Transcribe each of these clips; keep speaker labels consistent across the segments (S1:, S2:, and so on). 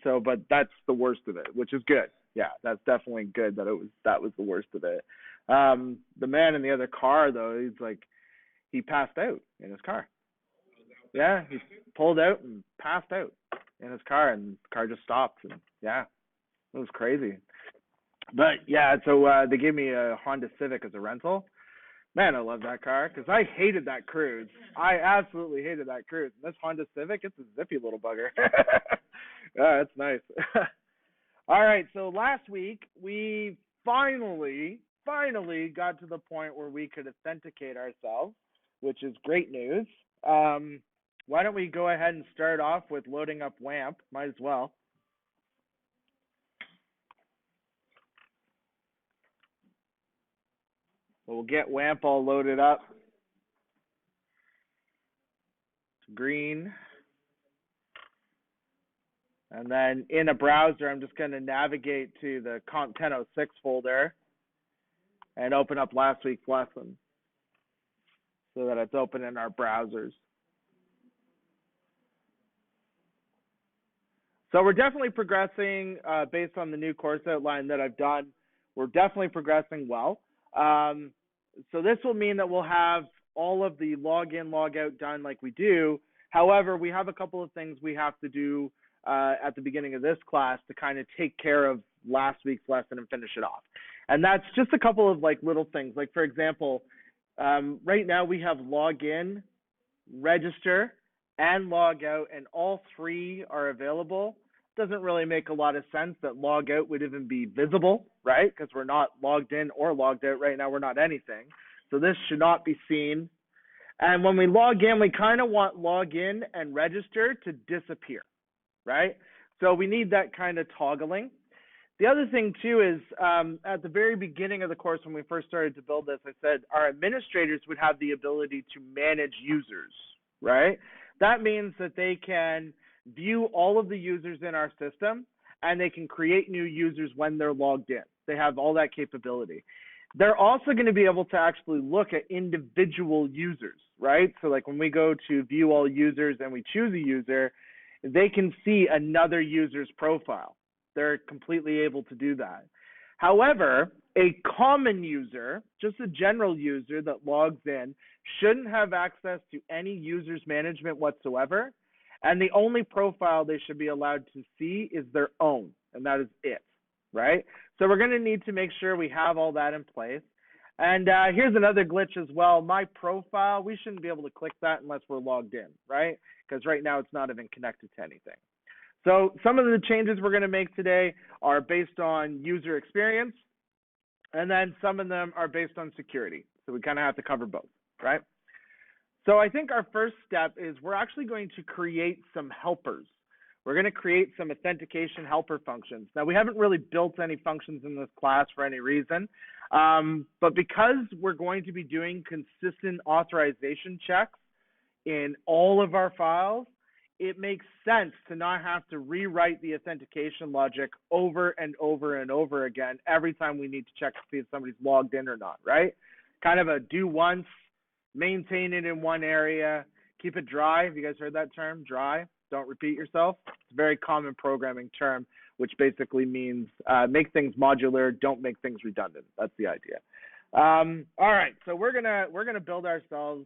S1: So, but that's the worst of it, which is good. Yeah, that's definitely good that was the worst of it. The man in the other car though, he's like, he passed out in his car. Yeah, he pulled out and passed out in his car, and the car just stopped. And yeah, it was crazy. But yeah, so they gave me a Honda Civic as a rental. Man, I love that car because I hated that Cruise. I absolutely hated that Cruise. And this Honda Civic, it's a zippy little bugger. Yeah, it's nice. All right, so last week we finally got to the point where we could authenticate ourselves, which is great news. Why don't we go ahead and start off with loading up WAMP? Might as well. We'll get WAMP all loaded up. It's green. And then in a browser, I'm just going to navigate to the Comp 1006 folder and open up last week's lesson so that it's open in our browsers. So we're definitely progressing based on the new course outline that I've done. We're definitely progressing well. So this will mean that we'll have all of the login, log out done like we do. However, we have a couple of things we have to do at the beginning of this class to kind of take care of last week's lesson and finish it off. And that's just a couple of like little things. Like for example, right now we have login, register, and log out, and all three are available. Doesn't really make a lot of sense that log out would even be visible, right? Because we're not logged in or logged out right now. We're not anything. So this should not be seen. And when we log in, we kind of want log in and register to disappear, right? So we need that kind of toggling. The other thing too is at the very beginning of the course when we first started to build this, I said our administrators would have the ability to manage users, right? That means that they can view all of the users in our system and they can create new users when they're logged in. They have all that capability. They're also going to be able to actually look at individual users, right? So like when we go to view all users and we choose a user, they can see another user's profile. They're completely able to do that. However, a common user, just a general user that logs in, shouldn't have access to any users management whatsoever. And the only profile they should be allowed to see is their own, and that is it, right? So we're going to need to make sure we have all that in place. And here's another glitch as well. My profile, we shouldn't be able to click that unless we're logged in, right? Because right now it's not even connected to anything. So some of the changes we're going to make today are based on user experience, and then some of them are based on security. So we kind of have to cover both, right? So I think our first step is we're actually going to create some helpers. We're going to create some authentication helper functions. Now, we haven't really built any functions in this class for any reason, but because we're going to be doing consistent authorization checks in all of our files, it makes sense to not have to rewrite the authentication logic over and over and over again every time we need to check to see if somebody's logged in or not, right? Kind of a do once, maintain it in one area, keep it dry. Have you guys heard that term, dry? Don't repeat yourself. It's a very common programming term, which basically means make things modular, don't make things redundant. That's the idea. All right, so we're gonna build ourselves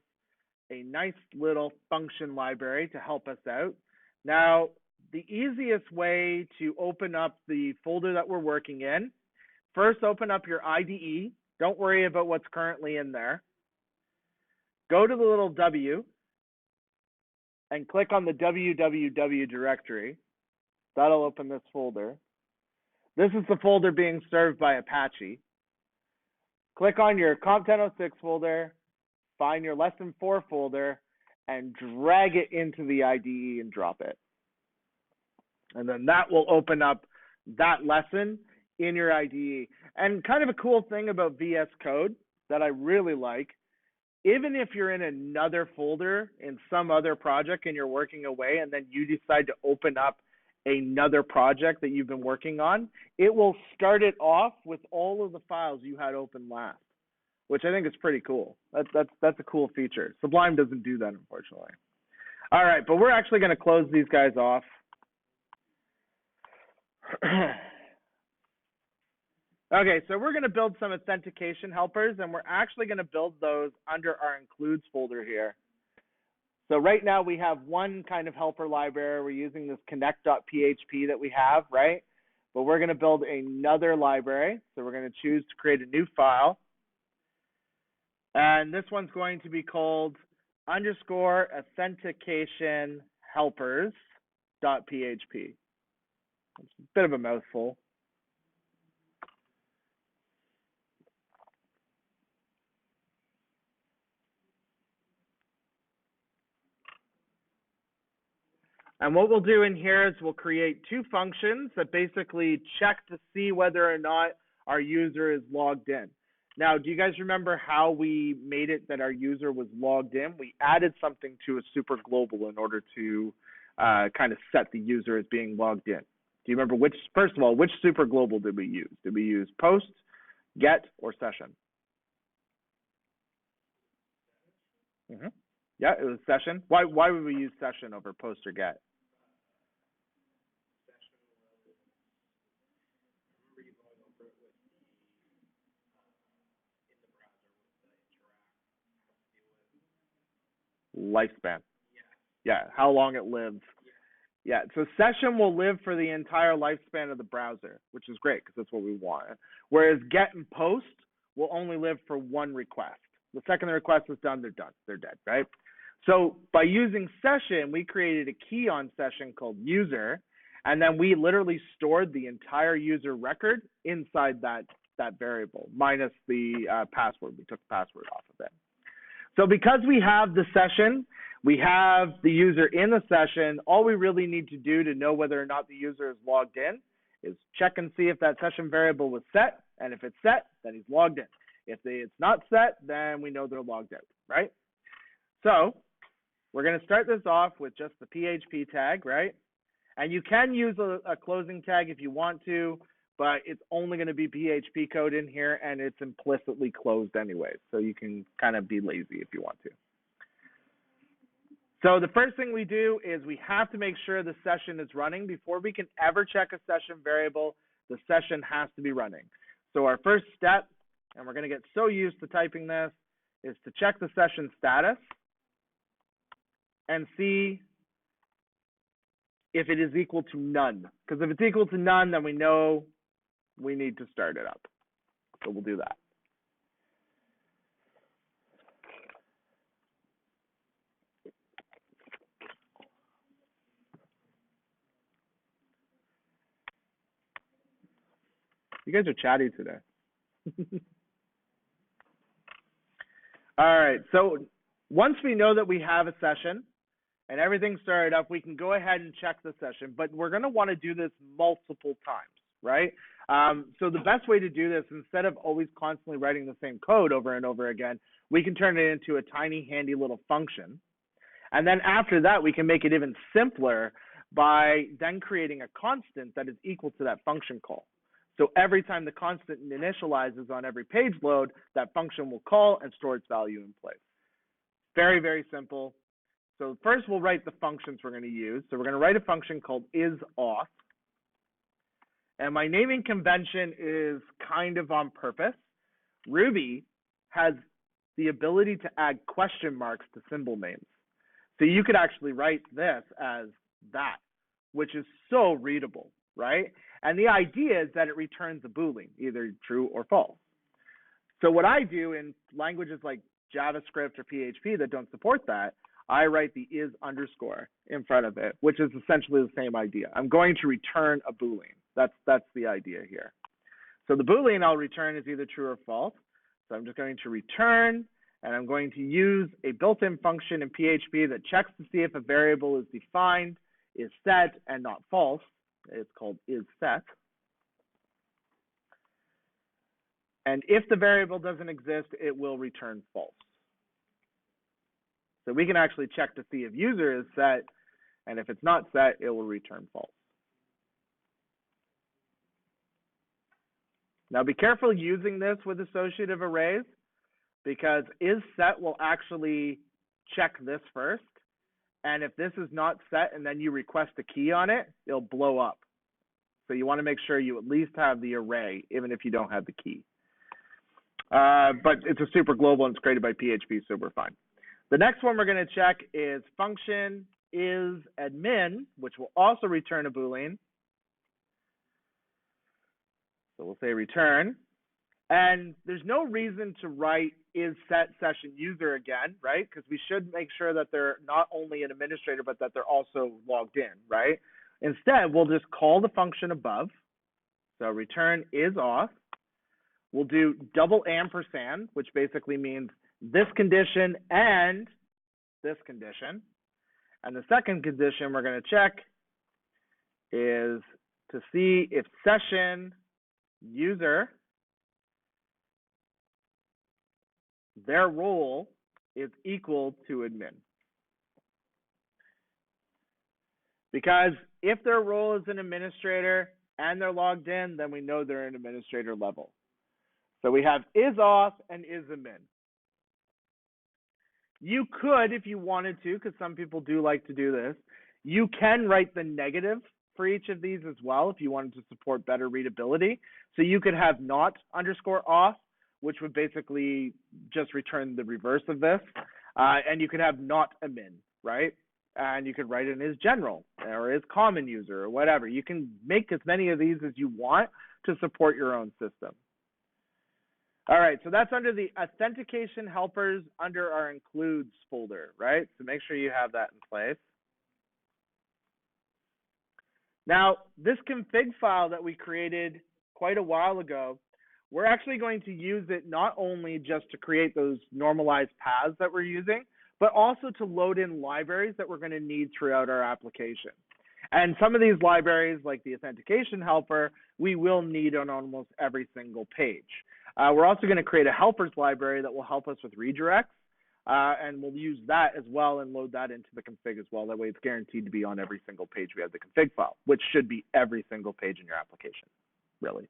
S1: a nice little function library to help us out. Now, the easiest way to open up the folder that we're working in, first open up your IDE. Don't worry about what's currently in there. Go to the little W and click on the www directory. That'll open this folder. This is the folder being served by Apache. Click on your Comp 1006 folder, find your lesson 4 folder, and drag it into the IDE and drop it. And then that will open up that lesson in your IDE. And kind of a cool thing about VS Code that I really like, even if you're in another folder in some other project and you're working away and then you decide to open up another project that you've been working on, it will start it off with all of the files you had open last, which I think is pretty cool. That's a cool feature. Sublime doesn't do that, unfortunately. All right, but we're actually going to close these guys off. Okay, so we're going to build some authentication helpers, and we're actually going to build those under our includes folder here. So right now we have one kind of helper library. We're using this connect.php that we have, right? But we're going to build another library. So we're going to choose to create a new file. And this one's going to be called _ authentication helpers.php. It's a bit of a mouthful. And what we'll do in here is we'll create two functions that basically check to see whether or not our user is logged in. Now, do you guys remember how we made it that our user was logged in? We added something to a super global in order to kind of set the user as being logged in. Do you remember first of all, which super global did we use? Did we use post, get, or session? Yeah, it was session. Why would we use session over post or get? Lifespan. Yeah, how long it lives. Yeah, so session will live for the entire lifespan of the browser, which is great because that's what we want. Whereas get and post will only live for one request. The second the request is done, they're done. They're dead, right? So by using session, we created a key on session called user, and then we literally stored the entire user record inside that variable, minus the password. We took the password off of it. So because we have the session, we have the user in the session, all we really need to do to know whether or not the user is logged in is check and see if that session variable was set, and if it's set, then he's logged in. If it's not set, then we know they're logged out, right? So we're going to start this off with just the PHP tag, right? And you can use a closing tag if you want to, but it's only going to be PHP code in here, and it's implicitly closed anyway, so you can kind of be lazy if you want to. So the first thing we do is we have to make sure the session is running. Before we can ever check a session variable, the session has to be running. So our first step, and we're going to get so used to typing this, is to check the session status and see if it is equal to none. Because if it's equal to none, then we know we need to start it up. So we'll do that. You guys are chatty today. All right, so once we know that we have a session and everything started up, we can go ahead and check the session, but we're going to want to do this multiple times, right? So the best way to do this, instead of always constantly writing the same code over and over again, we can turn it into a tiny, handy little function. And then after that, we can make it even simpler by then creating a constant that is equal to that function call. So every time the constant initializes on every page load, that function will call and store its value in place. Very, very simple. So first we'll write the functions we're going to use. So we're going to write a function called isAuth. And my naming convention is kind of on purpose. Ruby has the ability to add question marks to symbol names. So you could actually write this as that, which is so readable, right? And the idea is that it returns a Boolean, either true or false. So what I do in languages like JavaScript or PHP that don't support that, I write the is underscore in front of it, which is essentially the same idea. I'm going to return a Boolean. That's the idea here. So the Boolean I'll return is either true or false. So I'm just going to return, and I'm going to use a built-in function in PHP that checks to see if a variable is defined, is set, and not false. It's called isSet. And if the variable doesn't exist, it will return false. So we can actually check to see if user is set, and if it's not set, it will return false. Now be careful using this with associative arrays, because isSet will actually check this first. And if this is not set and then you request a key on it, it'll blow up. So you want to make sure you at least have the array, even if you don't have the key. But it's a super global and it's created by PHP, so we're fine. The next one we're going to check is function is admin, which will also return a Boolean. So we'll say return. And there's no reason to write is set session user again, right? Because we should make sure that they're not only an administrator, but that they're also logged in, right? Instead, we'll just call the function above. So return is auth. We'll do double ampersand, which basically means this condition and this condition. And the second condition we're going to check is to see if session user, their role is equal to admin. Because if their role is an administrator and they're logged in, then we know they're an administrator level. So we have is auth and is admin. You could, if you wanted to, because some people do like to do this, you can write the negative for each of these as well if you wanted to support better readability. So you could have not underscore auth, which would basically just return the reverse of this. And you could have not admin, right? And you could write it as general or as common user or whatever. You can make as many of these as you want to support your own system. All right, so that's under the Authentication Helpers under our includes folder, right? So make sure you have that in place. Now, this config file that we created quite a while ago, we're actually going to use it not only just to create those normalized paths that we're using, but also to load in libraries that we're going to need throughout our application. And some of these libraries, like the Authentication Helper, we will need on almost every single page. We're also going to create a helpers library that will help us with redirects, and we'll use that as well and load that into the config as well. That way it's guaranteed to be on every single page we have the config file, which should be every single page in your application, really.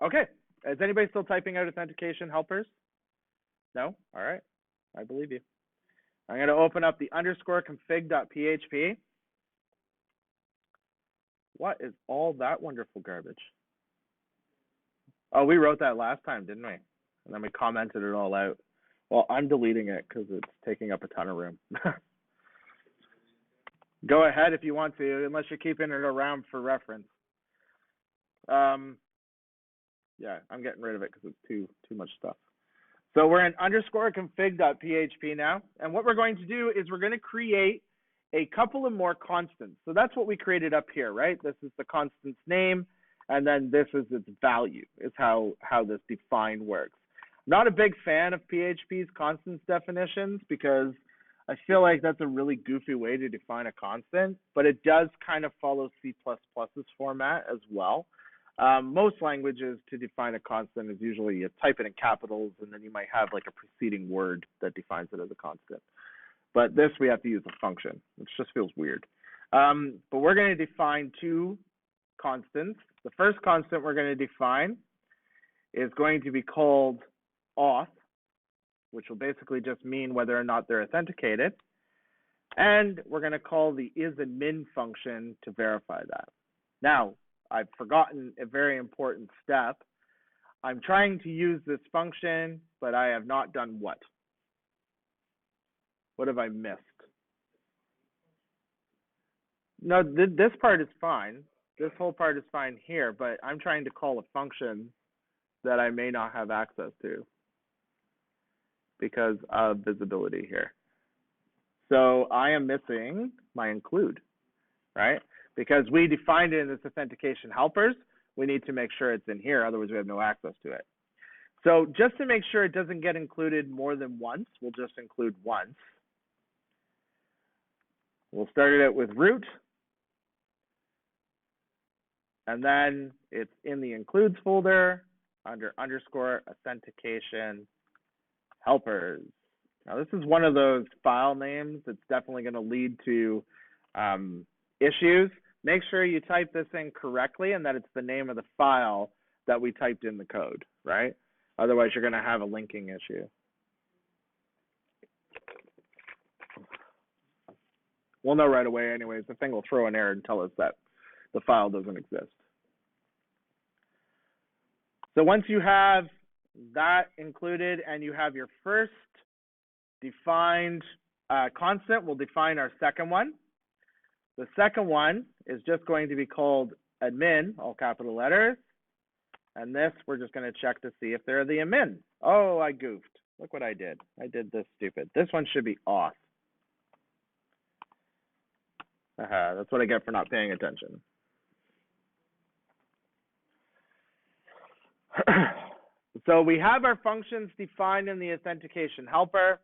S1: Okay, is anybody still typing out Authentication Helpers? No? All right, I believe you. I'm going to open up the underscore config.php. What is all that wonderful garbage? Oh, we wrote that last time, didn't we? And then we commented it all out. Well, I'm deleting it because it's taking up a ton of room. Go ahead if you want to, unless you're keeping it around for reference. Yeah, I'm getting rid of it because it's too much stuff. So we're in underscore config.php now. And what we're going to do is we're going to create a couple of more constants. So that's what we created up here, right? This is the constant's name. And then this is its value, is how this define works. I'm not a big fan of PHP's constants definitions because I feel like that's a really goofy way to define a constant, but it does kind of follow C++'s format as well. Most languages, to define a constant is usually you type it in capitals and then you might have like a preceding word that defines it as a constant. But this we have to use a function, which just feels weird. But we're going to define two constants. The first constant we're going to define is going to be called auth, which will basically just mean whether or not they're authenticated. And we're going to call the isAdmin function to verify that. Now, I've forgotten a very important step. I'm trying to use this function, but I have not done what? What have I missed? No, this part is fine. This whole part is fine here, but I'm trying to call a function that I may not have access to because of visibility here. So I am missing my include, right? Because we defined it in this Authentication Helpers, we need to make sure it's in here, otherwise we have no access to it. So just to make sure it doesn't get included more than once, we'll just include once. We'll start it out with root. And then it's in the includes folder under underscore authentication helpers. Now this is one of those file names that's definitely going to lead to issues. Make sure you type this in correctly and that it's the name of the file that we typed in the code, right? Otherwise you're going to have a linking issue. We'll know right away anyways. The thing will throw an error and tell us that the file doesn't exist. So once you have that included and you have your first defined constant, we'll define our second one. The second one is just going to be called admin, all capital letters. And this, we're just going to check to see if they're the admin. Oh, I goofed. Look what I did. I did this stupid. This one should be auth. That's what I get for not paying attention. So we have our functions defined in the authentication helper.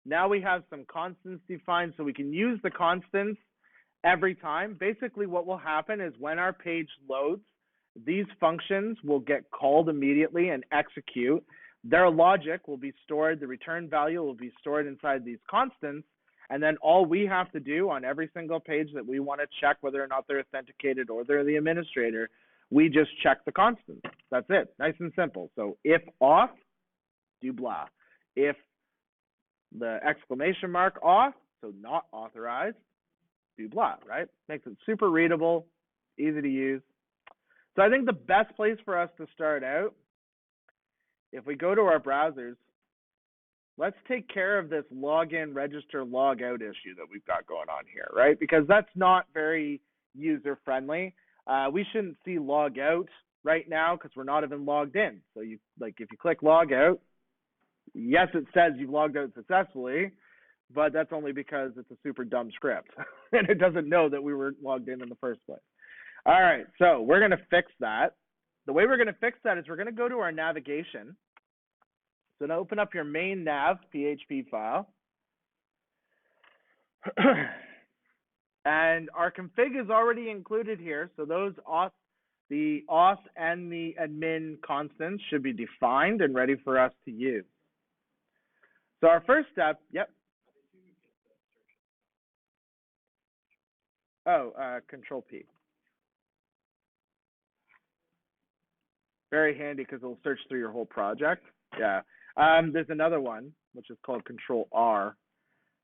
S1: Now we have some constants defined, so we can use the constants every time. Basically, what will happen is when our page loads, these functions will get called immediately and execute. Their logic will be stored, the return value will be stored inside these constants, and then all we have to do on every single page that we want to check whether or not they're authenticated or they're the administrator, we just check the constants. That's it. Nice and simple. So if auth, do blah. If the exclamation mark auth, so not authorized, do blah, right? Makes it super readable, easy to use. So I think the best place for us to start out, if we go to our browsers, let's take care of this login, register, log out issue that we've got going on here, right? Because that's not very user friendly. We shouldn't see log out right now because we're not even logged in. So you if you click log out, yes, it says you've logged out successfully, but that's only because it's a super dumb script and it doesn't know that we were logged in the first place. All right, so we're going to fix that. The way we're going to fix that is we're going to go to our navigation. So now open up your main nav PHP file. And our config is already included here. So those the auth and the admin constants should be defined and ready for us to use. So our first step, yep. Oh, Control P. Very handy because it'll search through your whole project. Yeah. There's another one, which is called Control R,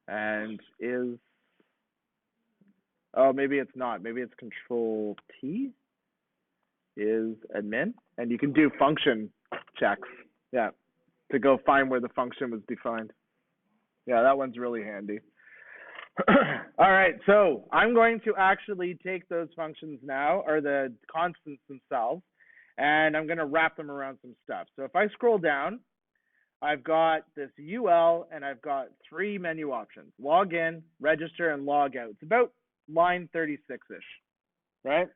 S1: and is, oh, maybe it's not. Maybe it's Control T is admin, and you can do function checks, yeah, to go find where the function was defined. Yeah, that one's really handy. All right, so I'm going to actually take those functions now, or the constants themselves, and I'm going to wrap them around some stuff. So if I scroll down, I've got this UL, and I've got 3 menu options: log in, register, and log out. It's about line 36-ish, right?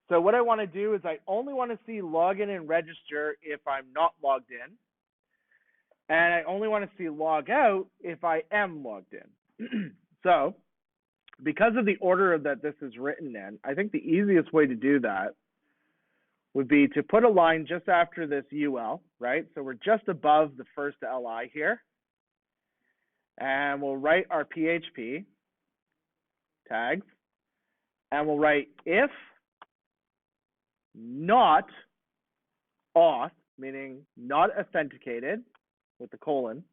S1: So what I want to do is I only want to see login and register if I'm not logged in, and I only want to see log out if I am logged in. So because of the order that this is written in, I think the easiest way to do that would be to put a line just after this UL, right? So we're just above the first LI here. And we'll write our PHP tags. And we'll write if not auth, meaning not authenticated, with the colon.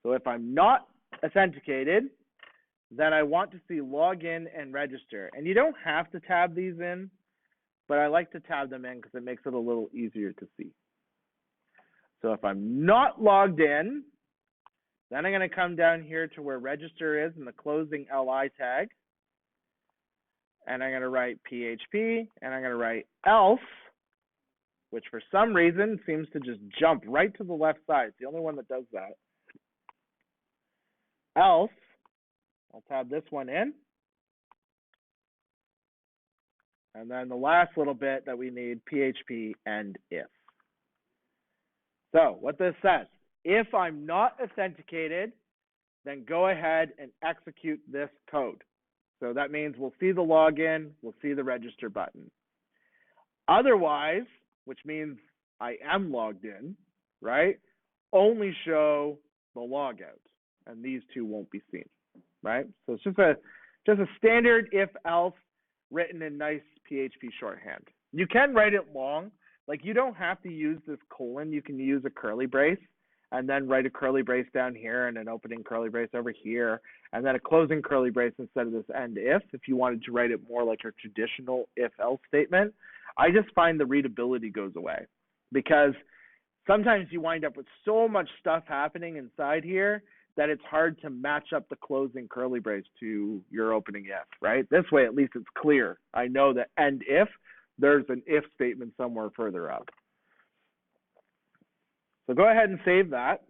S1: So if I'm not authenticated, then I want to see login and register. And you don't have to tab these in, but I like to tab them in because it makes it a little easier to see. So if I'm not logged in, then I'm going to come down here to where register is in the closing LI tag. And I'm going to write PHP, and I'm going to write else, which for some reason seems to just jump right to the left side. It's the only one that does that. Else, I'll tab this one in. And then the last little bit that we need, PHP and if. So what this says, if I'm not authenticated, then go ahead and execute this code. So that means we'll see the login, we'll see the register button. Otherwise, which means I am logged in, right? Only show the logout, and these two won't be seen, right? So it's just a standard if else written in nice PHP shorthand. You can write it long, like you don't have to use this colon, you can use a curly brace, and then write a curly brace down here and an opening curly brace over here, and then a closing curly brace instead of this end if you wanted to write it more like a traditional if-else statement, I just find the readability goes away, because sometimes you wind up with so much stuff happening inside here that it's hard to match up the closing curly brace to your opening if, right? This way, at least it's clear. I know that end if, there's an if statement somewhere further up. So go ahead and save that.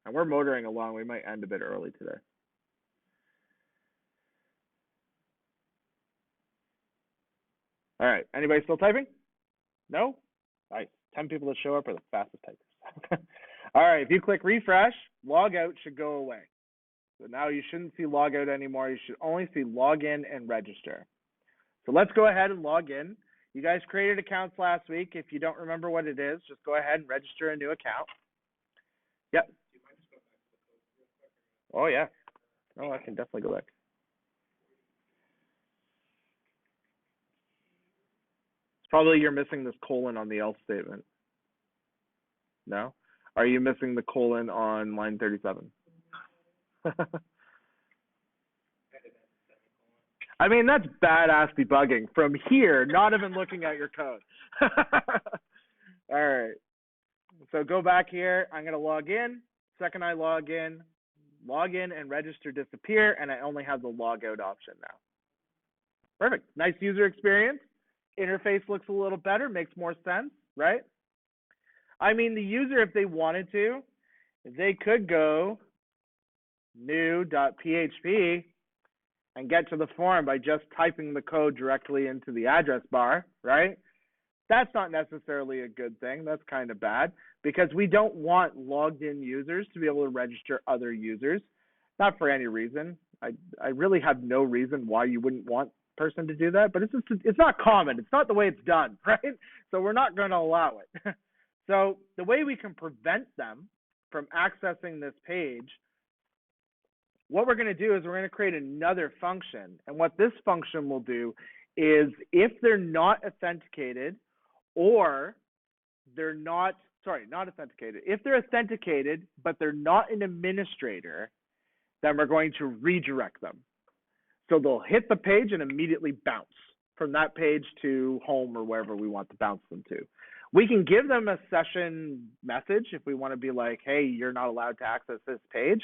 S1: And we're motoring along. We might end a bit early today. All right. Anybody still typing? No? Nice. 10 people that show up are the fastest typers. All right. If you click refresh, log out should go away. So now you shouldn't see log out anymore. You should only see log in and register. So let's go ahead and log in. You guys created accounts last week. If you don't remember what it is, just go ahead and register a new account. Yep. Oh, yeah. Oh, I can definitely go back. It's probably you're missing this colon on the else statement. No? Are you missing the colon on line 37? I mean, that's badass debugging from here, not even looking at your code. All right. So go back here. I'm going to log in. Second I log in and register disappear, and I only have the log out option now. Perfect. Nice user experience. Interface looks a little better, makes more sense, right? I mean, the user, if they wanted to, they could go new.php and get to the form by just typing the code directly into the address bar, right? That's not necessarily a good thing. That's kind of bad, because we don't want logged in users to be able to register other users, not for any reason. I really have no reason why you wouldn't want a person to do that, but it's not common. It's not the way it's done, right? So we're not going to allow it. So the way we can prevent them from accessing this page, what we're going to do is we're going to create another function. And what this function will do is, if they're not authenticated, or they're not authenticated. If they're authenticated, but they're not an administrator, then we're going to redirect them. So they'll hit the page and immediately bounce from that page to home or wherever we want to bounce them to. We can give them a session message if we want to be like, hey, you're not allowed to access this page.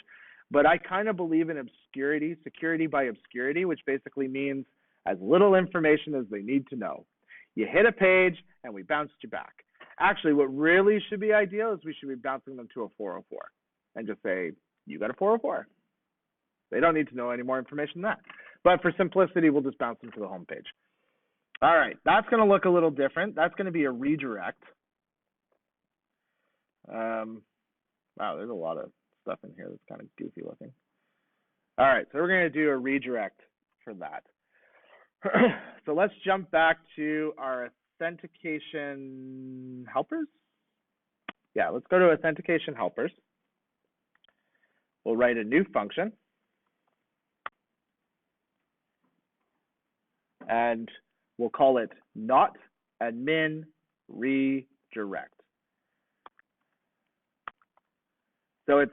S1: But I kind of believe in obscurity, security by obscurity, which basically means as little information as they need to know. You hit a page and we bounced you back. Actually, what really should be ideal is we should be bouncing them to a 404 and just say, you got a 404. They don't need to know any more information than that. But for simplicity, we'll just bounce them to the home page. All right, that's going to look a little different. That's going to be a redirect. Wow, there's a lot of stuff in here that's kind of goofy looking. All right, so we're going to do a redirect for that. So let's jump back to our Authentication Helpers. Yeah, let's go to Authentication Helpers. We'll write a new function. And we'll call it not admin redirect. So it's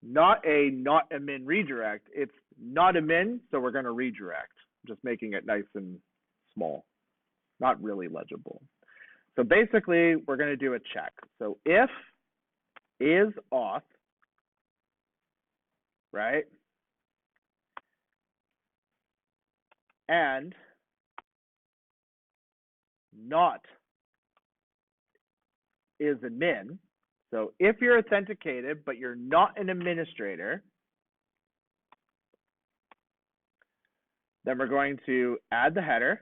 S1: not a not admin redirect, it's not admin, so we're going to redirect. Just making it nice and small, not really legible. So basically, we're going to do a check. So if is auth, right? And not is admin. So if you're authenticated, but you're not an administrator, then we're going to add the header,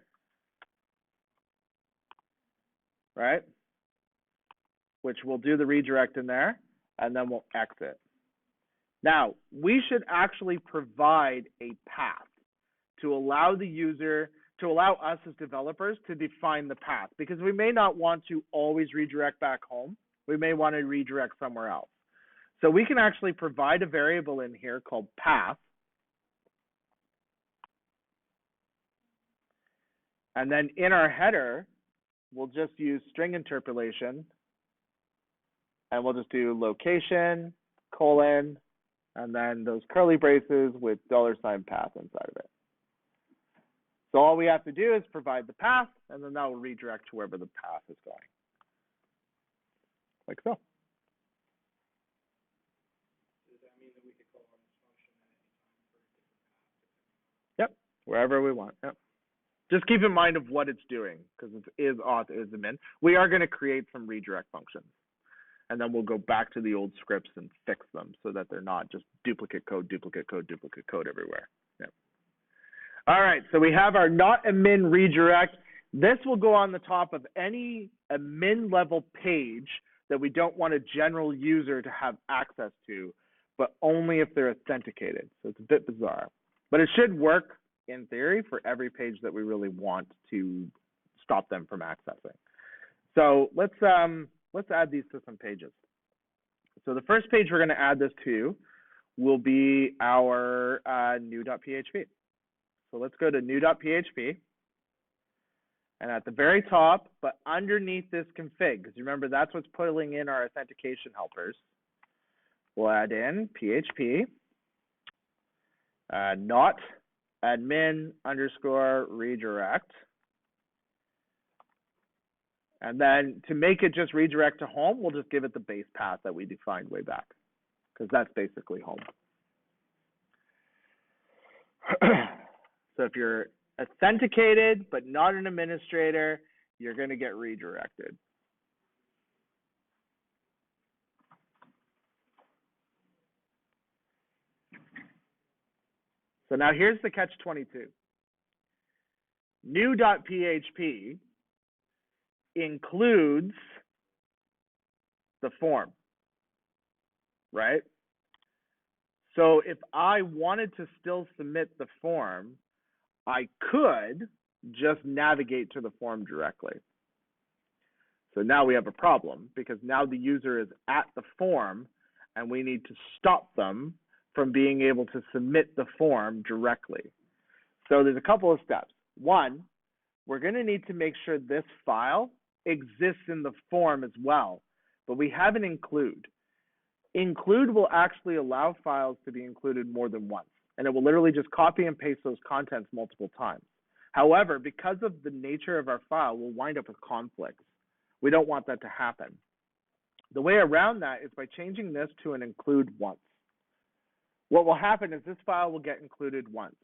S1: right? Which will do the redirect in there, and then we'll exit. Now, we should actually provide a path to allow the user, to allow us as developers to define the path, because we may not want to always redirect back home. We may want to redirect somewhere else. So we can actually provide a variable in here called path. And then in our header, we'll just use string interpolation and we'll just do location, colon, and then those curly braces with $path inside of it. So all we have to do is provide the path, and then that will redirect to wherever the path is going, like so.
S2: Does that mean that we could call on this function at any time for a different path?
S1: Yep, wherever we want. Yep. Just keep in mind of what it's doing, because it is auth, is the min. We are going to create some redirect functions, and then we'll go back to the old scripts and fix them so that they're not just duplicate code everywhere. Yep. All right, so we have our not a min redirect. This will go on the top of any admin level page that we don't want a general user to have access to, but only if they're authenticated. So it's a bit bizarre, but it should work in theory for every page that we really want to stop them from accessing. So let's add these to some pages. So the first page we're going to add this to will be our new.php. So let's go to new.php. And at the very top, but underneath this config, because remember that's what's pulling in our authentication helpers, we'll add in PHP, not admin _ redirect. And then to make it just redirect to home, we'll just give it the base path that we defined way back, because that's basically home. So if you're authenticated but not an administrator, you're going to get redirected. So now here's the catch-22. New.php includes the form, right? So if I wanted to still submit the form, I could just navigate to the form directly. So now we have a problem, because now the user is at the form and we need to stop them from being able to submit the form directly. So there's a couple of steps. One, we're going to need to make sure this file exists in the form as well, but we have an include. Include will actually allow files to be included more than once, and it will literally just copy and paste those contents multiple times. However, because of the nature of our file, we'll wind up with conflicts. We don't want that to happen. The way around that is by changing this to an include once. What will happen is this file will get included once.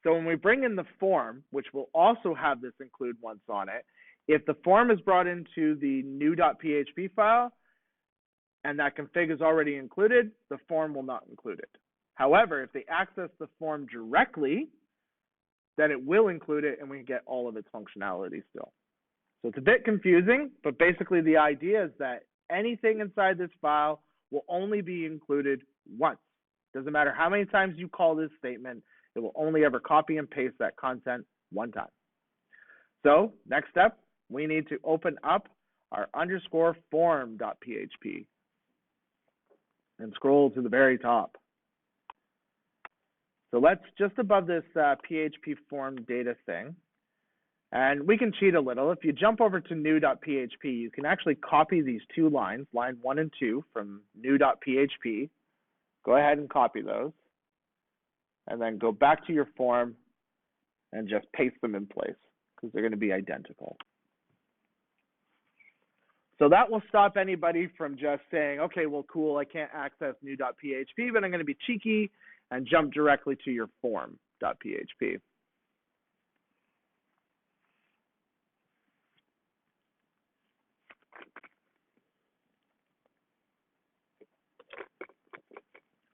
S1: So when we bring in the form, which will also have this include once on it, if the form is brought into the new.php file and that config is already included, the form will not include it. However, if they access the form directly, then it will include it and we get all of its functionality still. So it's a bit confusing, but basically the idea is that anything inside this file will only be included once. Doesn't matter how many times you call this statement, it will only ever copy and paste that content one time. So next step, we need to open up our _ form.php and scroll to the very top. So let's just above this PHP form data thing, and we can cheat a little. If you jump over to new.php, you can actually copy these two lines, line 1 and 2 from new.php. Go ahead and copy those, and then go back to your form and just paste them in place, because they're going to be identical. So that will stop anybody from just saying, okay, well, cool, I can't access new.php, but I'm going to be cheeky and jump directly to your form.php.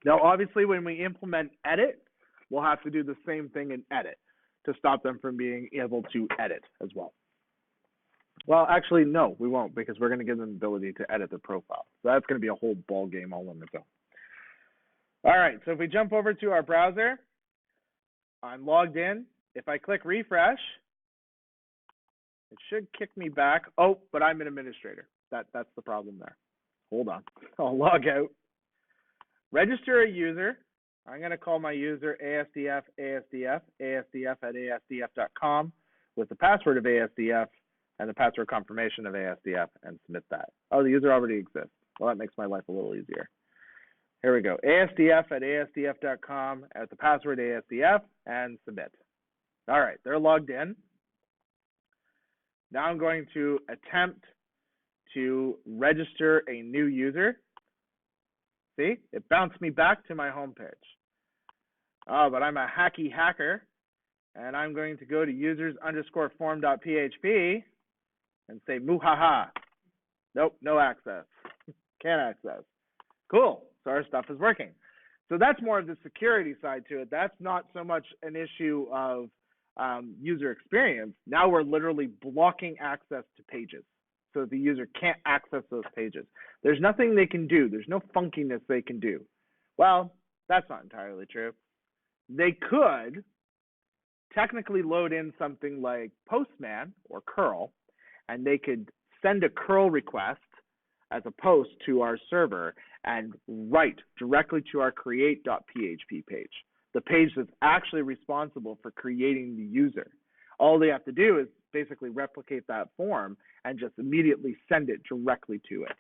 S1: Now, obviously, when we implement edit, we'll have to do the same thing in edit to stop them from being able to edit as well. Well, actually, no, we won't, because we're going to give them the ability to edit their profile. So that's going to be a whole ball game all on its own. All right, so if we jump over to our browser, I'm logged in. If I click refresh, it should kick me back. Oh, but I'm an administrator. That's the problem there. Hold on. I'll log out. Register a user. I'm going to call my user ASDF, ASDF, ASDF at ASDF.com with the password of ASDF and the password confirmation of ASDF and submit that. Oh, the user already exists. Well, that makes my life a little easier. Here we go. ASDF@asdf.com, at the password ASDF, and submit. All right, they're logged in. Now I'm going to attempt to register a new user. See, it bounced me back to my home page. Oh, but I'm a hacky hacker, and I'm going to go to users_form.php and say muhaha. Nope, no access. Can't access. Cool, so our stuff is working. So that's more of the security side to it. That's not so much an issue of user experience. Now we're literally blocking access to pages so the user can't access those pages. There's nothing they can do. There's no funkiness they can do. Well, that's not entirely true. They could technically load in something like Postman or curl, and they could send a curl request as a post to our server and write directly to our create.php page, the page that's actually responsible for creating the user. All they have to do is basically replicate that form and just immediately send it directly to it.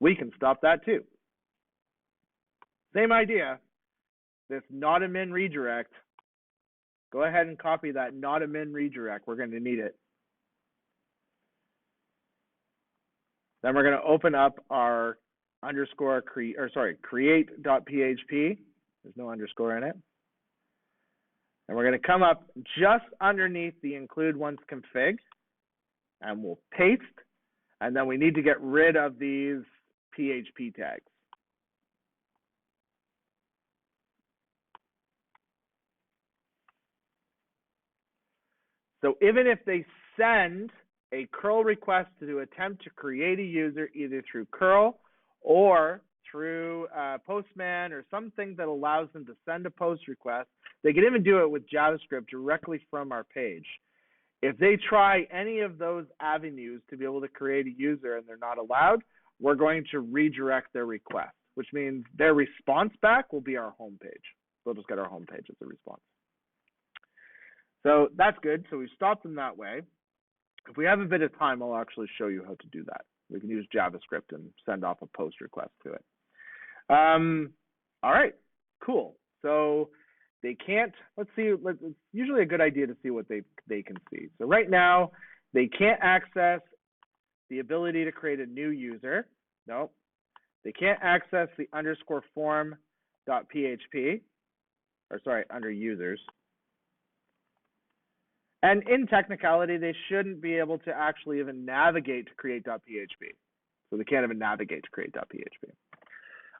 S1: We can stop that too. Same idea, this not a min redirect. Go ahead and copy that not a min redirect. We're going to need it. Then we're going to open up our create.php. There's no underscore in it. And we're going to come up just underneath the include once config, and we'll paste. And then we need to get rid of these PHP tags. So even if they send a curl request to attempt to create a user either through curl or through Postman or something that allows them to send a post request, they can even do it with JavaScript directly from our page. If they try any of those avenues to be able to create a user and they're not allowed, we're going to redirect their request, which means their response back will be our home page. We'll just get our home page as a response. So that's good. So we stopped them that way. If we have a bit of time, I'll actually show you how to do that. We can use JavaScript and send off a post request to it. All right, cool. So they can't, let's see, it's usually a good idea to see what they can see. So right now, they can't access the ability to create a new user. Nope. They can't access the _form.php, or sorry, under users. And in technicality, they shouldn't be able to actually even navigate to create.php. So they can't even navigate to create.php.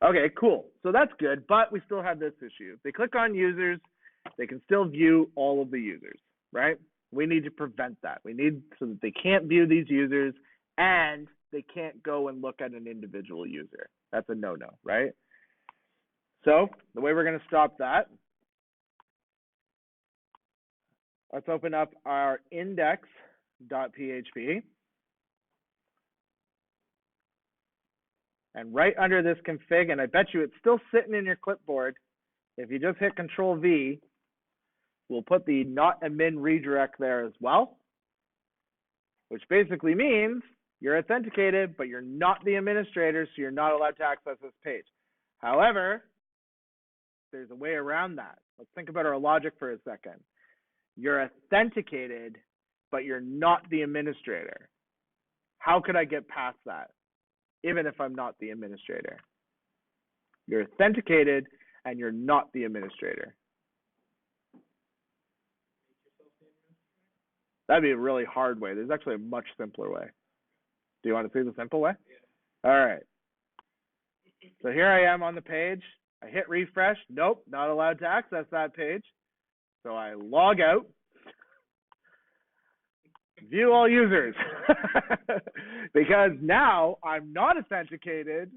S1: Okay, cool. So that's good, but we still have this issue. If they click on users, they can still view all of the users, right? We need to prevent that. We need so that they can't view these users and they can't go and look at an individual user. That's a no-no, right? So the way we're going to stop that, let's open up our index.php. And right under this config, and I bet you it's still sitting in your clipboard, if you just hit Control V, we'll put the not a min redirect there as well, which basically means you're authenticated, but you're not the administrator, so you're not allowed to access this page. However, there's a way around that. Let's think about our logic for a second. You're authenticated, but you're not the administrator. How could I get past that, even if I'm not the administrator? You're authenticated, and you're not the administrator. That'd be a really hard way. There's actually a much simpler way. Do you want to see the simple way? Yeah. All right. So here I am on the page. I hit refresh. Nope, not allowed to access that page. So I log out. View all users. Because now I'm not authenticated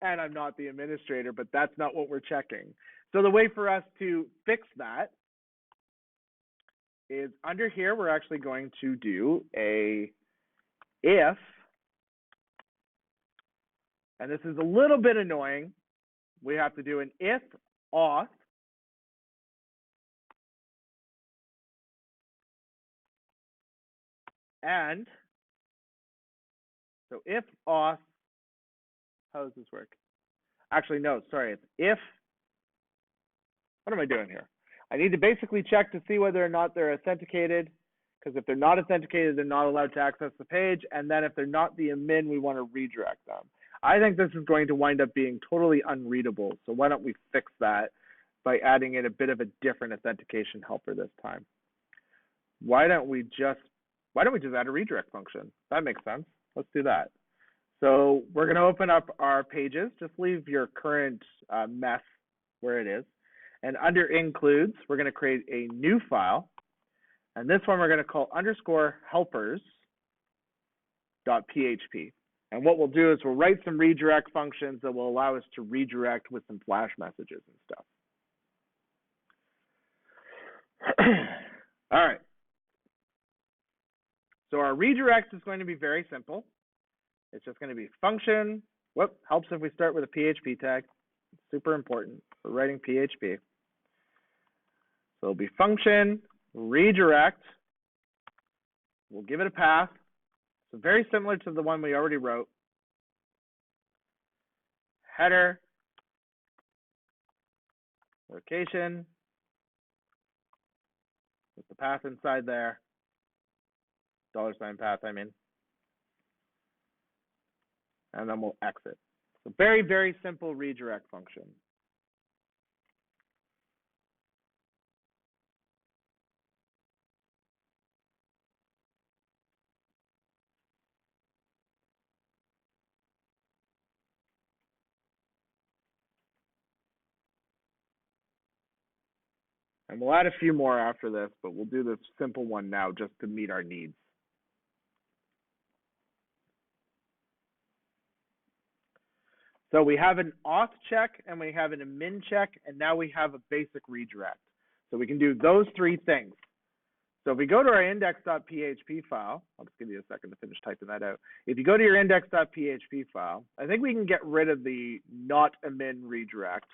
S1: and I'm not the administrator, but that's not what we're checking. So the way for us to fix that is under here, we're actually going to do a if, and this is a little bit annoying. We have to do an if auth and so if auth How does this work? Actually, no, sorry. It's if, what am I doing here? I need to basically check to see whether or not they're authenticated, because if they're not authenticated, they're not allowed to access the page. And then if they're not the admin, we want to redirect them. I think this is going to wind up being totally unreadable. So why don't we fix that by adding in a bit of a different authentication helper this time? Why don't we just add a redirect function? That makes sense. Let's do that. So we're going to open up our pages. Just leave your current mess where it is. And under includes, we're going to create a new file. And this one we're going to call _helpers.php. And what we'll do is we'll write some redirect functions that will allow us to redirect with some flash messages and stuff. All right. So our redirect is going to be very simple. It's just going to be function. Helps if we start with a PHP tag. It's super important for writing PHP. So it'll be function redirect. We'll give it a path. So very similar to the one we already wrote. Header, location, with the path inside there. $sign path, I mean. And then we'll exit. So very, very simple redirect function. And we'll add a few more after this, but we'll do this simple one now just to meet our needs. So we have an auth check and we have an admin check, and now we have a basic redirect. So we can do those three things. So if we go to our index.php file, I'll just give you a second to finish typing that out. If you go to your index.php file, I think we can get rid of the not admin redirect,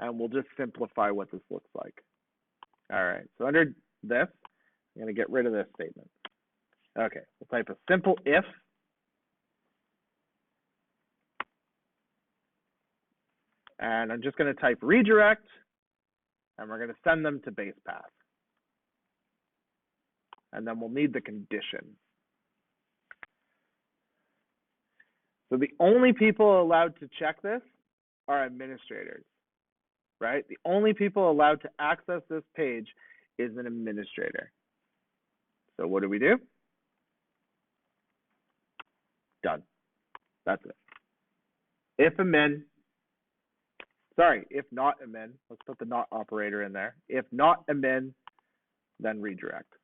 S1: and we'll just simplify what this looks like. All right, so under this, I'm going to get rid of this statement. Okay, we'll type a simple if. And I'm just going to type redirect, and we're going to send them to base path. And then we'll need the condition. So the only people allowed to check this are administrators, right? The only people allowed to access this page is an administrator. So what do? Done. That's it. If not admin, let's put the not operator in there. If not admin, then redirect.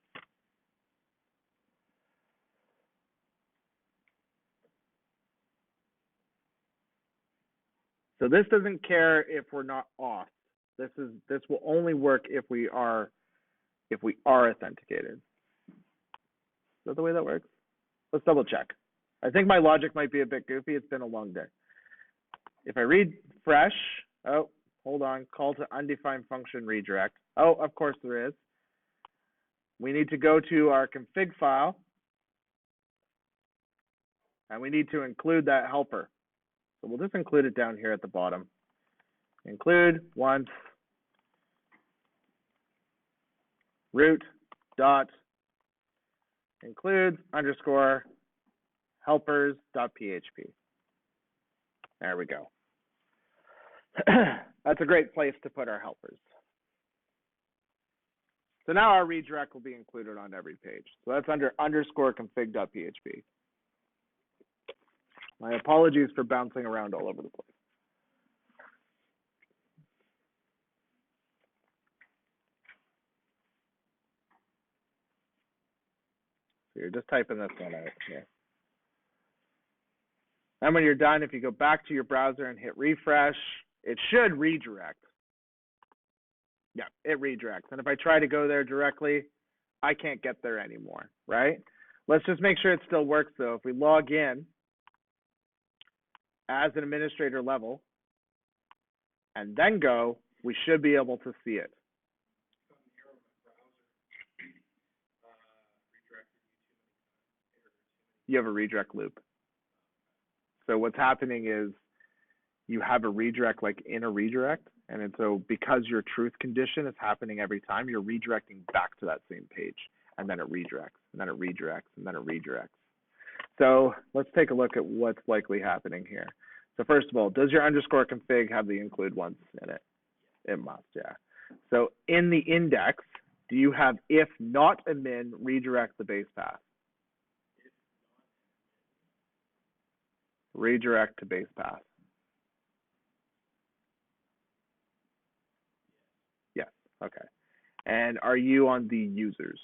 S1: So this doesn't care if we're not auth. This will only work if we are authenticated. Is that the way that works? Let's double check. I think my logic might be a bit goofy. It's been a long day. If I refresh, oh, hold on, call to undefined function redirect. Oh, of course there is. We need to go to our config file, and we need to include that helper. So we'll just include it down here at the bottom. Include once root dot includes _ helpers.php. There we go. That's a great place to put our helpers. So now our redirect will be included on every page. So that's under _config.php. My apologies for bouncing around all over the place. So you're just typing this one out here. And when you're done, if you go back to your browser and hit refresh, it should redirect. Yeah, it redirects. And if I try to go there directly, I can't get there anymore, right? Let's just make sure it still works, though. If we log in as an administrator level and then go, we should be able to see it. You have a redirect loop. So what's happening is you have a redirect like in a redirect. And so because your truth condition is happening every time, you're redirecting back to that same page. And then it redirects, and then it redirects, and then it redirects. So let's take a look at what's likely happening here. So first of all, does your underscore config have the include once in it? It must, yeah. So in the index, do you have if not admin redirect the base path? Redirect to base path. Yes, okay. And are you on the users?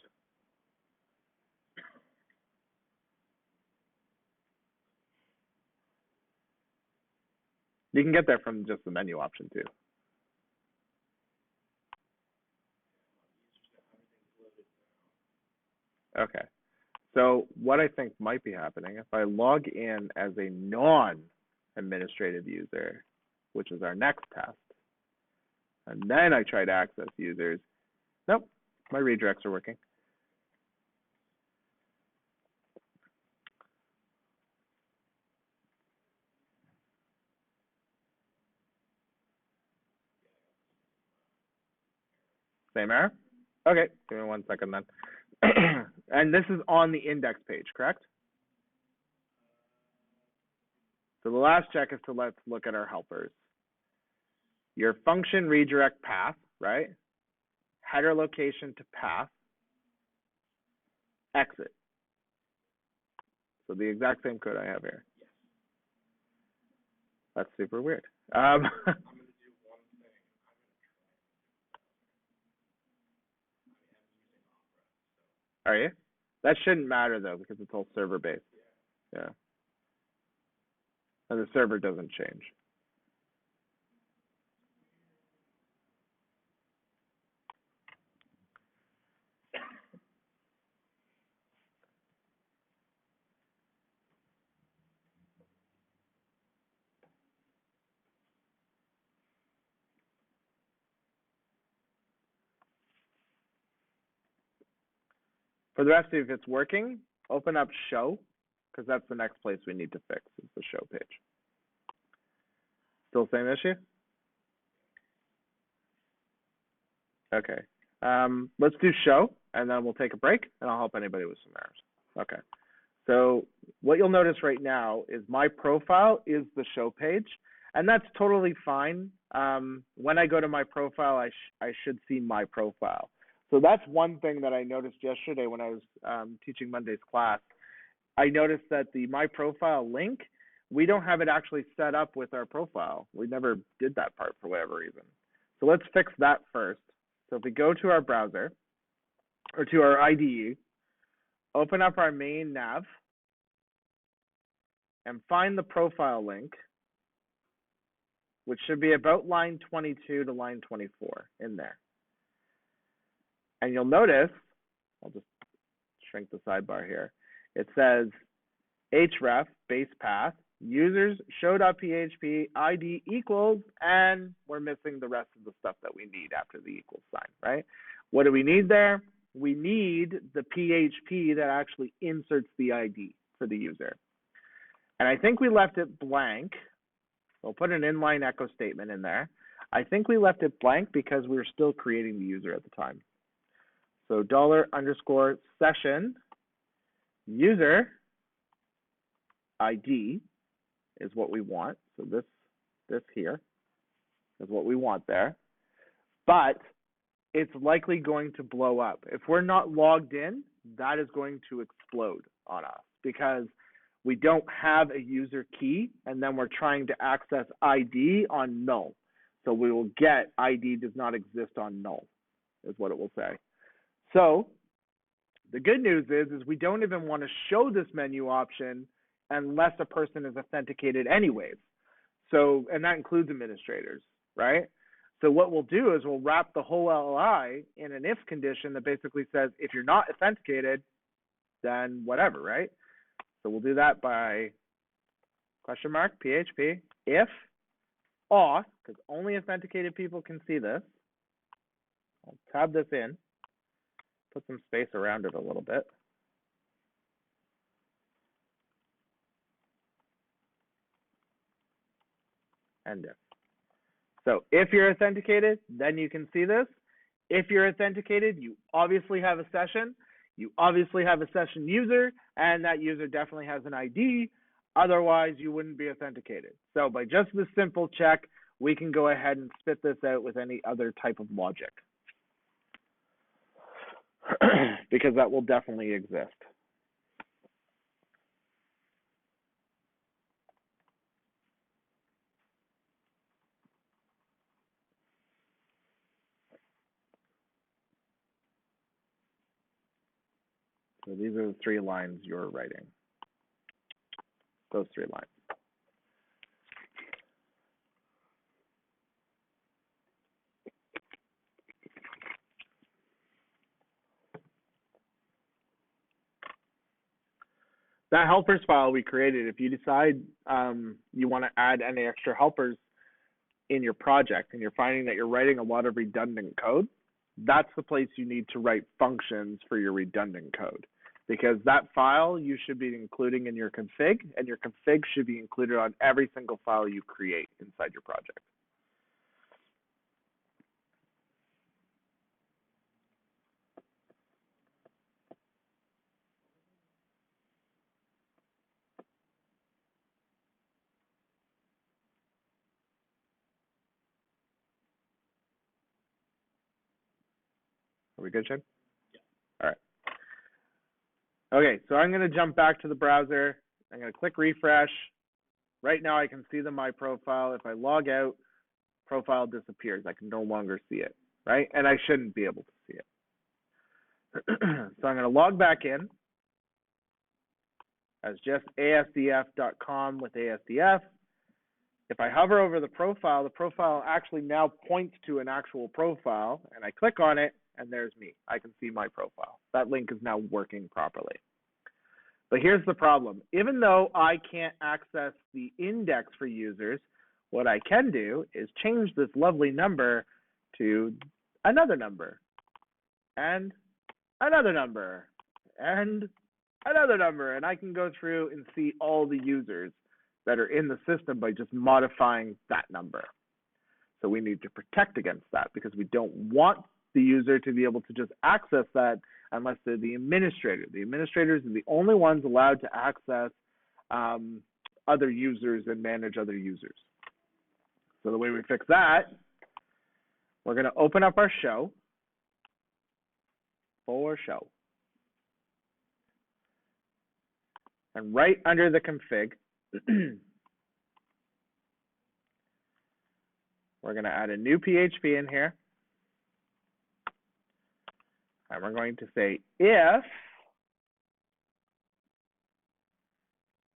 S1: You can get there from just the menu option too. Okay. So what I think might be happening, if I log in as a non-administrative user, which is our next test, and then I try to access users, nope, my redirects are working. Same error? Okay, give me 1 second then. And this is on the index page, correct? So the last check is to let's look at our helpers. Your function redirect path, right? Header location to path, exit. So the exact same code I have here. That's super weird.
S2: I'm going to do one thing.
S1: Are you? That shouldn't matter though because it's all server based. Yeah. And the server doesn't change. For the rest of you, if it's working, open up show, because that's the next place we need to fix is the show page. Still same issue? Okay. Let's do show, and then we'll take a break, and I'll help anybody with some errors. Okay. So what you'll notice right now is my profile is the show page, and that's totally fine. When I go to my profile, I should see my profile. So that's one thing that I noticed yesterday when I was teaching Monday's class. I noticed that the my profile link, we don't have it actually set up with our profile. We never did that part for whatever reason. So let's fix that first. So if we go to our browser or to our IDE, open up our main nav and find the profile link, which should be about line 22 to line 24 in there. And you'll notice, I'll just shrink the sidebar here. It says href base path users show.php ID equals, and we're missing the rest of the stuff that we need after the equals sign, right? What do we need there? We need the PHP that actually inserts the ID for the user. And I think we left it blank. We'll put an inline echo statement in there. I think we left it blank because we were still creating the user at the time. So $_session user ID is what we want. So this here is what we want there. But it's likely going to blow up. If we're not logged in, that is going to explode on us because we don't have a user key, and then we're trying to access ID on null. So we will get ID does not exist on null, is what it will say. So the good news is we don't even want to show this menu option unless a person is authenticated anyways. So, and that includes administrators, right? So what we'll do is we'll wrap the whole LI in an if condition that basically says if you're not authenticated, then whatever, right? So we'll do that by question mark PHP if auth, because only authenticated people can see this. I'll tab this in, put some space around it a little bit. end if. So if you're authenticated, then you can see this. If you're authenticated, you obviously have a session. You obviously have a session user, and that user definitely has an ID. Otherwise, you wouldn't be authenticated. So by just this simple check, we can go ahead and spit this out with any other type of logic. Because that will definitely exist. So these are the 3 lines you're writing. Those 3 lines. That helpers file we created, if you decide you want to add any extra helpers in your project and you're finding that you're writing a lot of redundant code, that's the place you need to write functions for your redundant code. Because that file you should be including in your config, and your config should be included on every single file you create inside your project. Are we good, Shane?
S2: Yeah.
S1: All right. Okay, so I'm going to jump back to the browser. I'm going to click refresh. Right now I can see my profile. If I log out, profile disappears. I can no longer see it, right? And I shouldn't be able to see it. So I'm going to log back in as just asdf.com with ASDF. If I hover over the profile actually now points to an actual profile, and I click on it, and there's me. I can see my profile. That link is now working properly. But here's the problem. Even though I can't access the index for users, what I can do is change this lovely number to another number, and another number, and another number, and I can go through and see all the users that are in the system by just modifying that number. So we need to protect against that because we don't want the user to be able to just access that unless they're the administrator. The administrators are the only ones allowed to access other users and manage other users. So the way we fix that, we're going to open up our show for show. And right under the config, we're going to add a new PHP in here. And we're going to say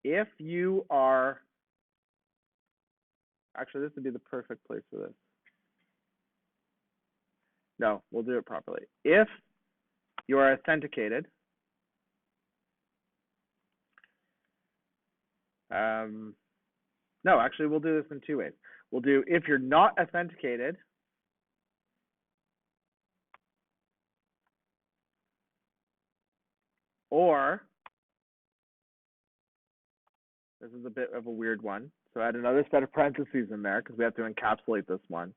S1: if you are, actually this would be the perfect place for this. No, we'll do it properly. If you are authenticated, no, actually we'll do this in 2 ways. We'll do if you're not authenticated, or, this is a bit of a weird one, so add another set of parentheses in there because we have to encapsulate this one,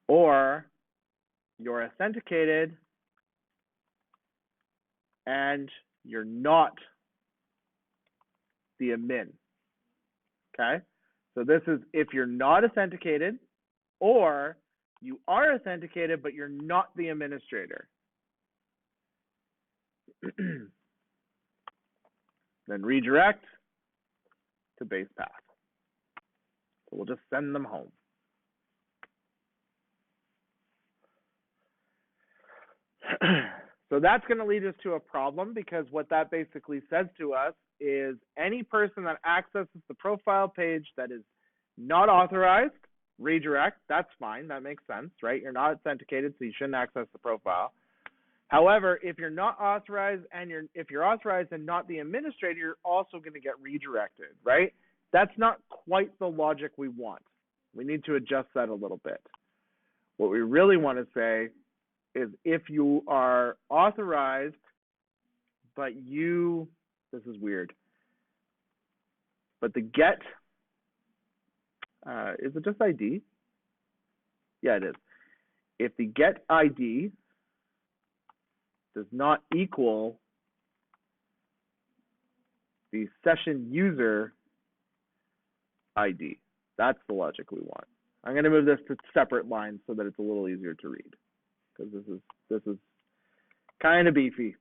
S1: or you're authenticated and you're not the admin, okay? So this is if you're not authenticated, or you are authenticated but you're not the administrator. Then redirect to base path. So we'll just send them home. So that's going to lead us to a problem because what that basically says to us is any person that accesses the profile page that is not authorized, redirect, that's fine, that makes sense, right? You're not authenticated, so you shouldn't access the profile. However, if you're not authorized and if you're authorized and not the administrator, you're also going to get redirected, right? That's not quite the logic we want. We need to adjust that a little bit. What we really want to say is if you are authorized, but this is weird, but the get Is it just ID? Yeah, it is. If the get ID does not equal the session user ID, that's the logic we want. I'm going to move this to separate lines so that it's a little easier to read, because this is kind of beefy.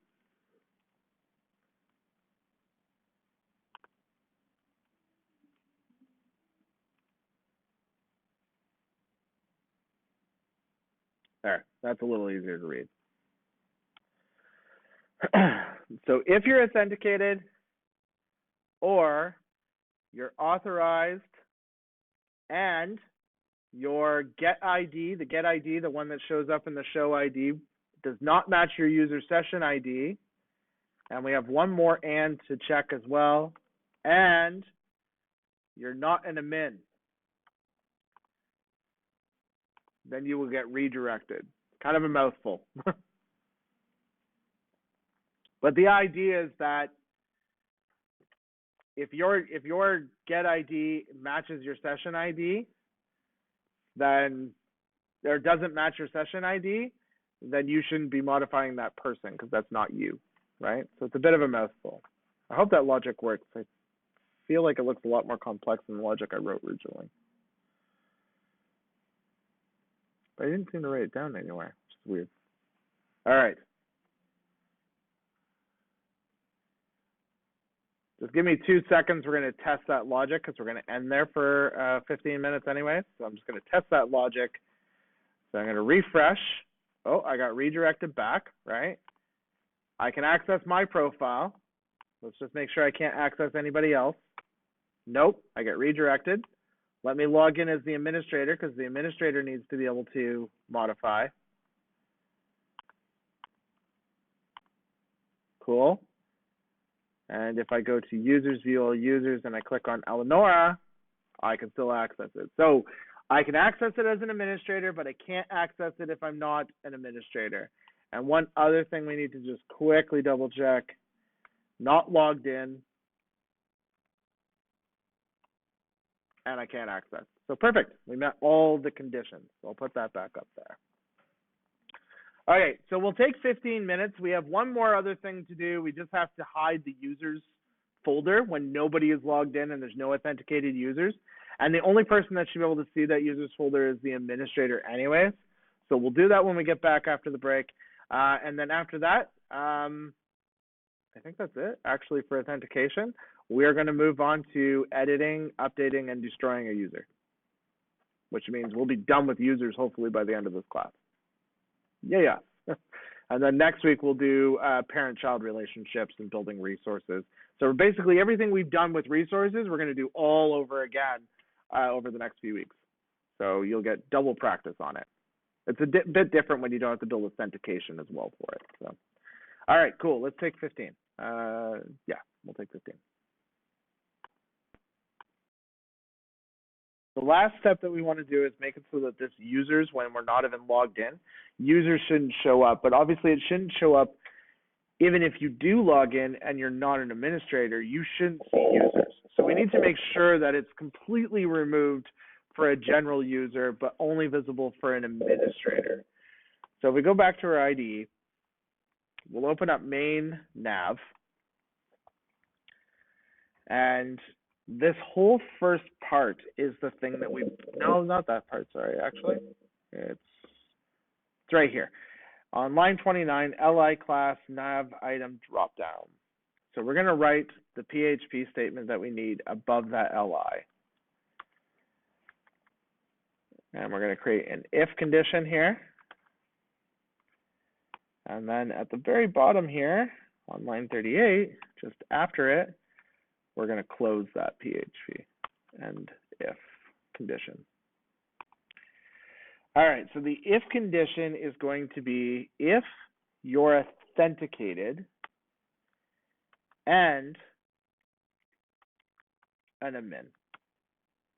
S1: There, that's a little easier to read. So if you're authenticated or you're authorized and your get ID, the one that shows up in the show ID, does not match your user session ID, and we have one more and to check as well, and you're not an admin, then you will get redirected. Kind of a mouthful. But the idea is that if your get ID matches your session ID, then or doesn't match your session ID, then you shouldn't be modifying that person because that's not you, right? So it's a bit of a mouthful. I hope that logic works. I feel like it looks a lot more complex than the logic I wrote originally. But I didn't seem to write it down anywhere, which is weird. All right. Just give me 2 seconds. We're going to test that logic because we're going to end there for 15 minutes anyway. So I'm just going to test that logic. So I'm going to refresh. Oh, I got redirected back, right? I can access my profile. Let's just make sure I can't access anybody else. Nope, I get redirected. Let me log in as the administrator because the administrator needs to be able to modify. Cool. And if I go to users, view all users, and I click on Eleonora, I can still access it. So I can access it as an administrator, but I can't access it if I'm not an administrator. And one other thing we need to just quickly double check, not logged in, and I can't access. So perfect, we met all the conditions. So I'll put that back up there. Okay, so we'll take 15 minutes. We have one more other thing to do. We just have to hide the users folder when nobody is logged in and there's no authenticated users. And the only person that should be able to see that users folder is the administrator anyways. So we'll do that when we get back after the break. And then after that, I think that's it actually for authentication. We are going to move on to editing, updating, and destroying a user, which means we'll be done with users hopefully by the end of this class. Yeah. And then next week we'll do parent-child relationships and building resources. So basically everything we've done with resources, we're going to do all over again over the next few weeks. So you'll get double practice on it. It's a bit different when you don't have to build authentication as well for it. So, all right, cool. Let's take 15. Yeah, we'll take 15. The last step that we want to do is make it so that this users, when we're not even logged in, users shouldn't show up. But obviously it shouldn't show up even if you do log in and you're not an administrator, you shouldn't see users. So we need to make sure that it's completely removed for a general user, but only visible for an administrator. So if we go back to our IDE, we'll open up main nav. And this whole first part is the thing that no, not that part, sorry, actually. It's right here. On line 29, LI class nav item dropdown. So we're going to write the PHP statement that we need above that LI. And we're going to create an if condition here. And then at the very bottom here, on line 38, just after it, we're going to close that PHP and if condition. All right, so the if condition is going to be if you're authenticated and an admin.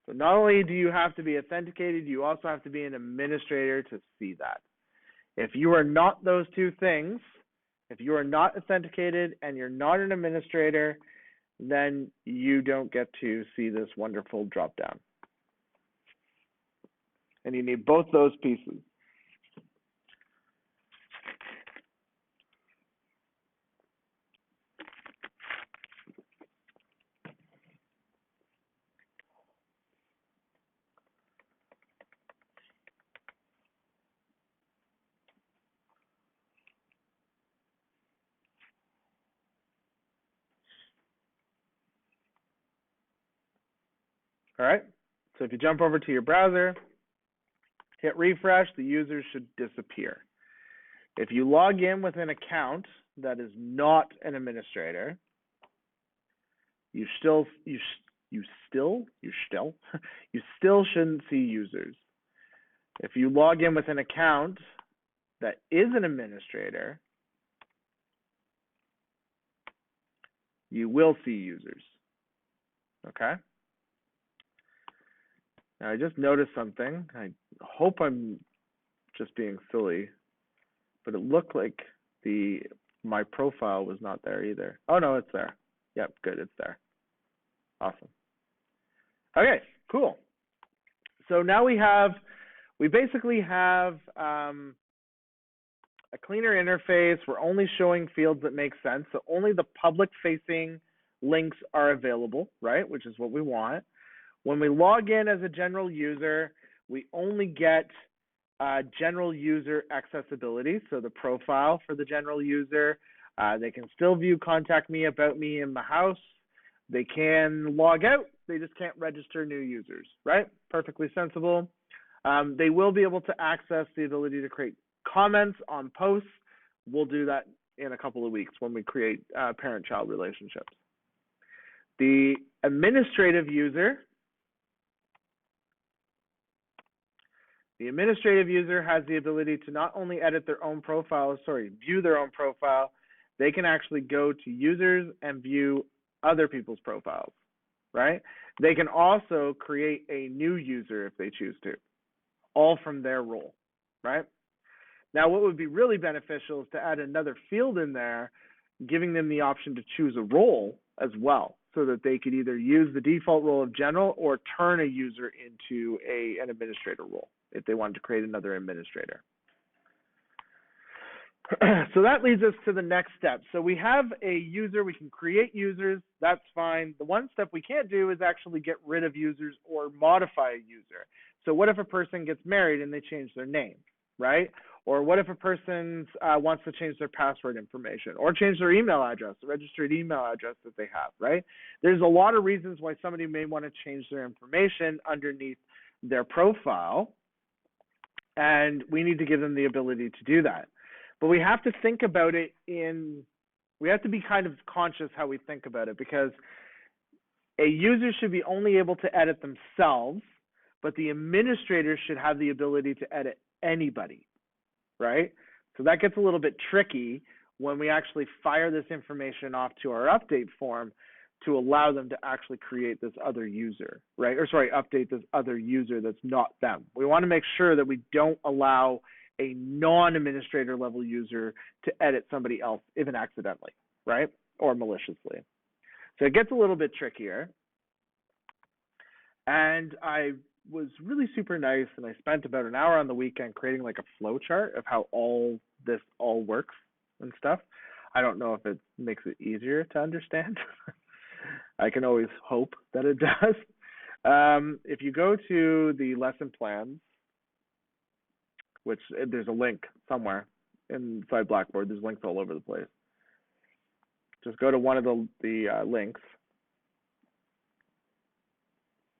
S1: So not only do you have to be authenticated, you also have to be an administrator to see that. If you are not those two things, if you are not authenticated and you're not an administrator, then you don't get to see this wonderful drop down. And you need both those pieces. All right, so if you jump over to your browser, hit refresh, the users should disappear. If you log in with an account that is not an administrator, you still shouldn't see users. If you log in with an account that is an administrator, you will see users. Okay? Now, I just noticed something. I hope I'm just being silly, but it looked like my profile was not there either. Oh, no, it's there. Yep, good, it's there. Awesome. Okay, cool. So now we basically have a cleaner interface. We're only showing fields that make sense. So only the public-facing links are available, right, which is what we want. When we log in as a general user, we only get general user accessibility, so the profile for the general user. They can still view contact me, about me in the house. They can log out. They just can't register new users, right? Perfectly sensible. They will be able to access the ability to create comments on posts. We'll do that in a couple of weeks when we create parent-child relationships. The administrative user has the ability to not only edit their own profile, view their own profile, they can actually go to users and view other people's profiles, right? They can also create a new user if they choose to, all from their role, right? Now, what would be really beneficial is to add another field in there, giving them the option to choose a role as well, so that they could either use the default role of general or turn a user into an administrator role if they wanted to create another administrator. So that leads us to the next step. So we have a user, we can create users, that's fine. The one step we can't do is actually get rid of users or modify a user. So what if a person gets married and they change their name, right? Or what if a person wants to change their password information or change their email address, the registered email address that they have, right? There's a lot of reasons why somebody may want to change their information underneath their profile, and we need to give them the ability to do that. But we have to think about it we have to be kind of conscious how we think about it, because a user should be only able to edit themselves, but the administrator should have the ability to edit anybody, right? So that gets a little bit tricky when we actually fire this information off to our update form to allow them to actually create this other user, right? Update this other user that's not them. We want to make sure that we don't allow a non-administrator level user to edit somebody else, even accidentally, right? Or maliciously. So it gets a little bit trickier. And I was really super nice, and I spent about an hour on the weekend creating like a flow chart of how all this works and stuff. I don't know if it makes it easier to understand. I can always hope that it does. If you go to the lesson plans, which there's a link somewhere inside Blackboard, there's links all over the place. Just go to one of the links.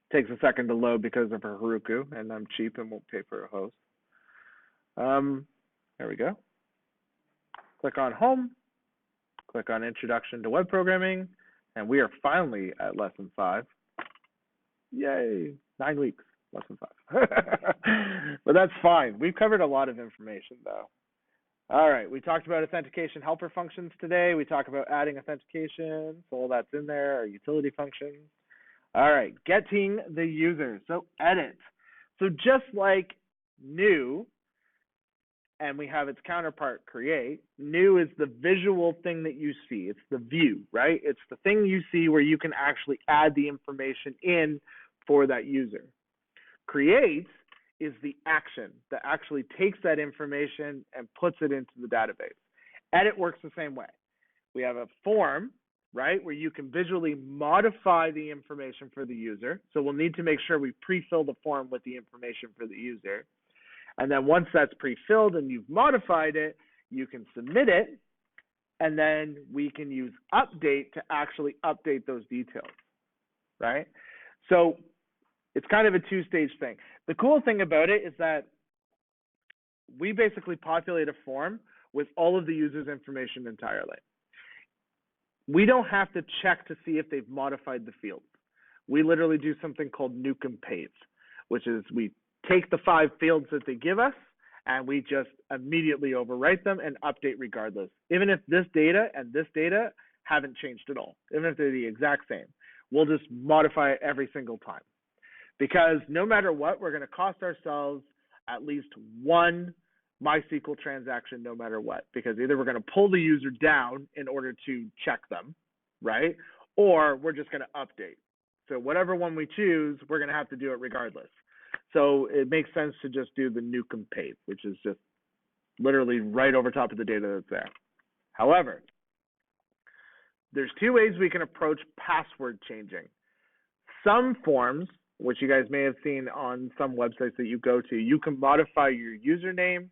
S1: Takes a second to load because of her Heroku, and I'm cheap and won't pay for a host. There we go. Click on Home. Click on Introduction to Web Programming, and we are finally at Lesson 5. Yay! 9 weeks, Lesson 5. But that's fine. We've covered a lot of information, though. All right, we talked about Authentication Helper functions today. We talked about adding authentication, so all that's in there, our utility functions. All right, getting the user. So edit. So just like new, and we have its counterpart create, new is the visual thing that you see. It's the view, right? It's the thing you see where you can actually add the information in for that user. Create is the action that actually takes that information and puts it into the database. Edit works the same way. We have a form, right, where you can visually modify the information for the user. So we'll need to make sure we pre-fill the form with the information for the user. And then once that's pre-filled and you've modified it, you can submit it, and then we can use update to actually update those details, right? So it's kind of a two-stage thing. The cool thing about it is that we basically populate a form with all of the user's information entirely. We don't have to check to see if they've modified the fields. We literally do something called nuke and pave, which is we take the 5 fields that they give us and we just immediately overwrite them and update regardless. Even if this data and this data haven't changed at all, even if they're the exact same, we'll just modify it every single time. Because no matter what, we're going to cost ourselves at least one MySQL transaction no matter what, because either we're going to pull the user down in order to check them, right? Or we're just going to update. So whatever one we choose, we're going to have to do it regardless. So it makes sense to just do the nuke and pave, which is just literally right over top of the data that's there. However, there's 2 ways we can approach password changing. Some forms, which you guys may have seen on some websites that you go to, you can modify your username,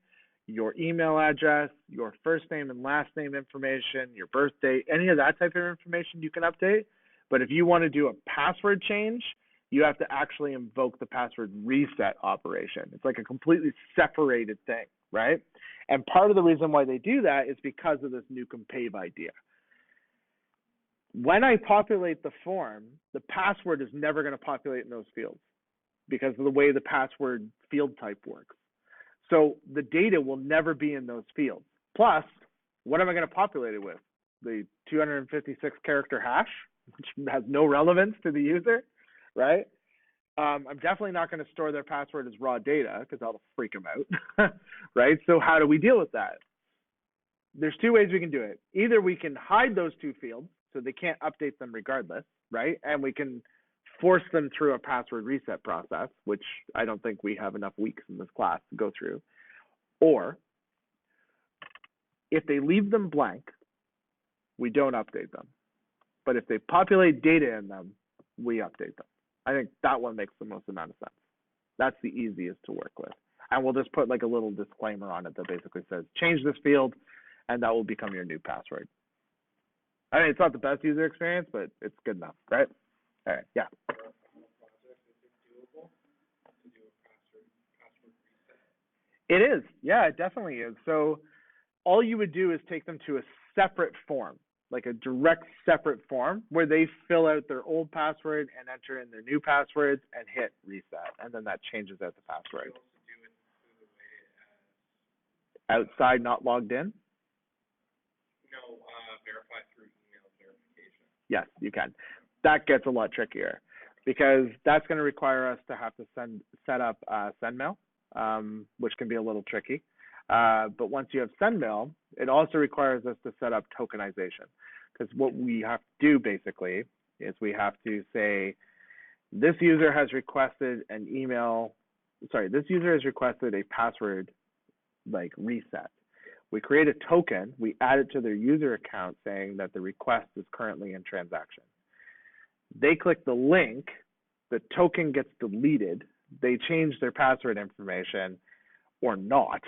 S1: your email address, your first name and last name information, your birth date, any of that type of information you can update. But if you want to do a password change, you have to actually invoke the password reset operation. It's like a completely separated thing, right? And part of the reason why they do that is because of this nuke and pave idea. When I populate the form, the password is never going to populate in those fields because of the way the password field type works. So the data will never be in those fields. Plus, what am I going to populate it with? The 256 character hash, which has no relevance to the user, right? I'm definitely not going to store their password as raw data because that'll freak them out, right? So how do we deal with that? There's 2 ways we can do it. Either we can hide those 2 fields so they can't update them regardless, right? And we can force them through a password reset process, which I don't think we have enough weeks in this class to go through. Or if they leave them blank, we don't update them. But if they populate data in them, we update them. I think that one makes the most amount of sense. That's the easiest to work with. And we'll just put like a little disclaimer on it that basically says, change this field, and that will become your new password. I mean, it's not the best user experience, but it's good enough, right? All right, yeah. It is, yeah, it definitely is. So all you would do is take them to a separate form, like a direct separate form where they fill out their old password and enter in their new passwords and hit reset, and then that changes out the password. Outside, not logged in?
S2: No, verify through email verification.
S1: Yes, you can. That gets a lot trickier because that's going to require us to have to set up SendMail, which can be a little tricky. But once you have SendMail, it also requires us to set up tokenization, because what we have to do basically is we have to say, this user has requested an email, this user has requested a password like reset. We create a token, we add it to their user account saying that the request is currently in transaction. They click the link, the token gets deleted, they change their password information or not,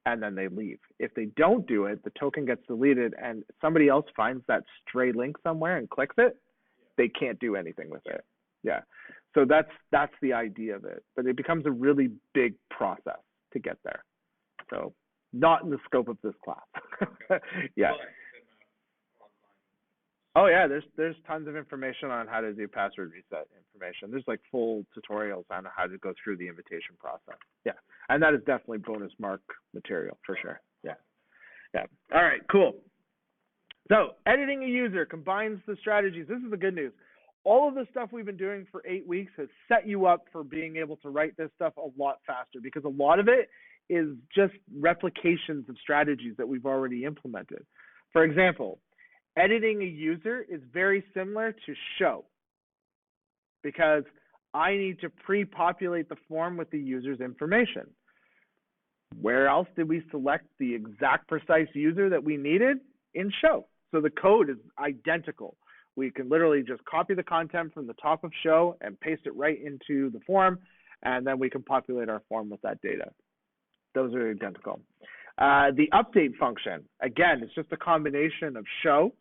S1: and then they leave. If they don't do it, the token gets deleted and somebody else finds that stray link somewhere and clicks it, they can't do anything with it. Yeah. So that's the idea of it. But it becomes a really big process to get there. So not in the scope of this class. Yeah. Oh yeah, there's tons of information on how to do password reset information. There's like full tutorials on how to go through the invitation process. Yeah, and that is definitely bonus mark material for sure. Yeah, yeah. All right, cool. So editing a user combines the strategies. This is the good news. All of the stuff we've been doing for 8 weeks has set you up for being able to write this stuff a lot faster, because a lot of it is just replications of strategies that we've already implemented. For example, editing a user is very similar to show, because I need to pre-populate the form with the user's information. Where else did we select the exact precise user that we needed? In show. So the code is identical. We can literally just copy the content from the top of show and paste it right into the form, and then we can populate our form with that data. Those are identical. The update function, again, it's just a combination of show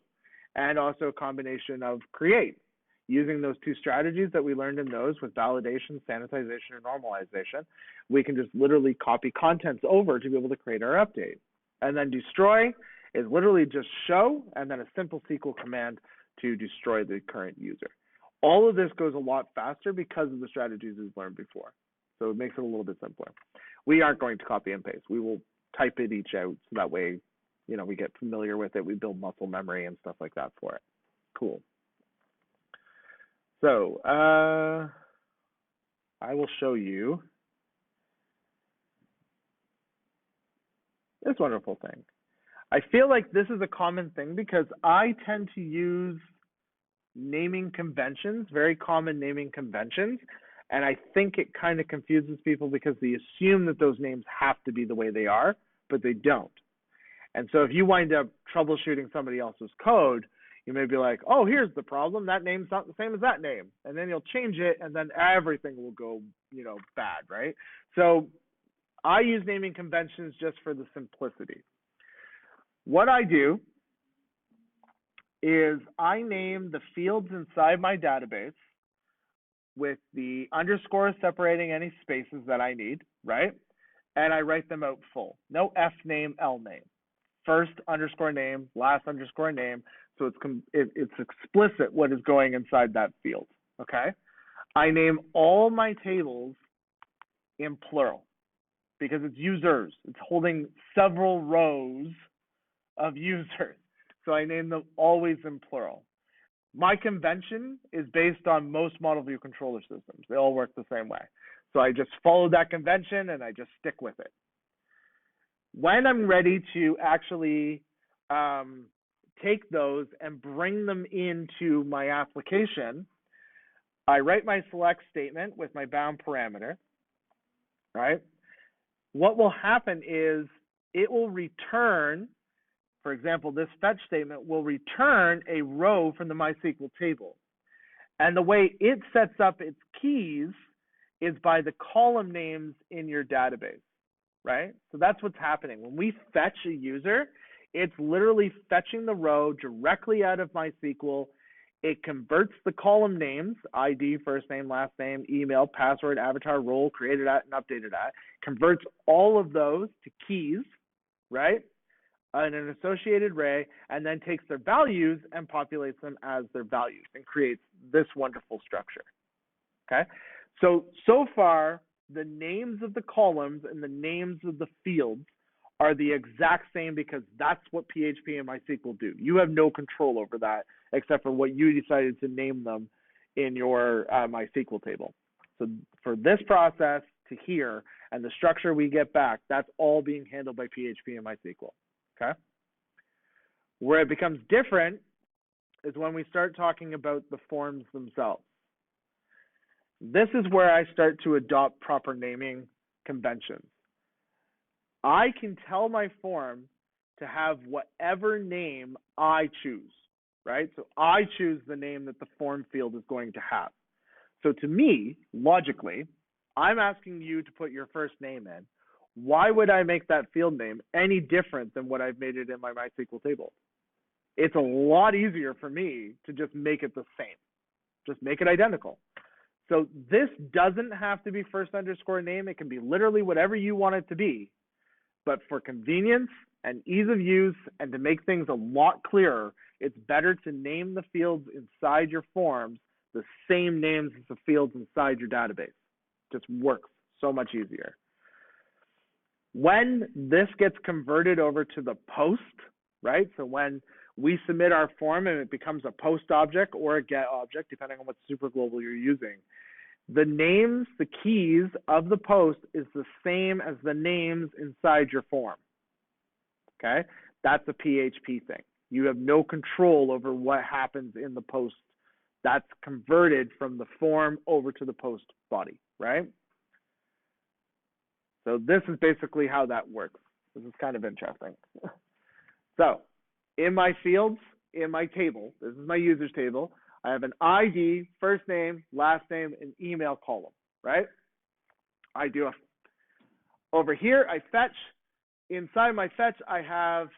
S1: and also a combination of create. Using those two strategies that we learned in those with validation, sanitization, and normalization, we can just literally copy contents over to be able to create our update. And then destroy is literally just show and then a simple SQL command to destroy the current user. All of this goes a lot faster because of the strategies we've learned before. So it makes it a little bit simpler. We aren't going to copy and paste. We will type it each out so that way, we get familiar with it. We build muscle memory and stuff like that for it. Cool. So I will show you this wonderful thing. I feel like this is a common thing because I tend to use naming conventions, very common naming conventions, and I think it kind of confuses people because they assume that those names have to be the way they are, but they don't. And so if you wind up troubleshooting somebody else's code, you may be like, oh, here's the problem. That name's not the same as that name. And then you'll change it, and then everything will go, bad, right? So I use naming conventions just for the simplicity. What I do is I name the fields inside my database with the underscore separating any spaces that I need, right? And I write them out full. No F name, L name. First underscore name, last underscore name. So it's explicit what is going inside that field, okay? I name all my tables in plural because it's users. It's holding several rows of users. So I name them always in plural. My convention is based on most model view controller systems. They all work the same way. So I just follow that convention and I just stick with it. When I'm ready to actually take those and bring them into my application, I write my select statement with my bound parameter, right? What will happen is it will return, for example, this fetch statement will return a row from the MySQL table. And the way it sets up its keys is by the column names in your database, right? So that's what's happening. When we fetch a user, it's literally fetching the row directly out of MySQL. It converts the column names, ID, first name, last name, email, password, avatar, role, created at, and updated at, converts all of those to keys, right, in an associated array, and then takes their values and populates them as their values and creates this wonderful structure, okay? So far, the names of the columns and the names of the fields are the exact same because that's what PHP and MySQL do. You have no control over that except for what you decided to name them in your MySQL table. So for this process to here and the structure we get back, that's all being handled by PHP and MySQL, okay? Where it becomes different is when we start talking about the forms themselves. This is where I start to adopt proper naming conventions. I can tell my form to have whatever name I choose, right? So I choose the name that the form field is going to have. So to me, logically, I'm asking you to put your first name in. Why would I make that field name any different than what I've made it in my MySQL table? It's a lot easier for me to just make it the same. Just make it identical. So this doesn't have to be first underscore name. It can be literally whatever you want it to be. But for convenience and ease of use and to make things a lot clearer, it's better to name the fields inside your forms the same names as the fields inside your database. It just works so much easier. When this gets converted over to the post, right? So when we submit our form and it becomes a post object or a get object, depending on what superglobal you're using, the names, the keys of the post is the same as the names inside your form, okay? That's a PHP thing. You have no control over what happens in the post That's converted from the form over to the post body, right? So this is basically how that works. This is kind of interesting. So in my fields, in my table, this is my users table, I have an ID, first name, last name, and email column, right? Over here, I fetch. Inside my fetch, I have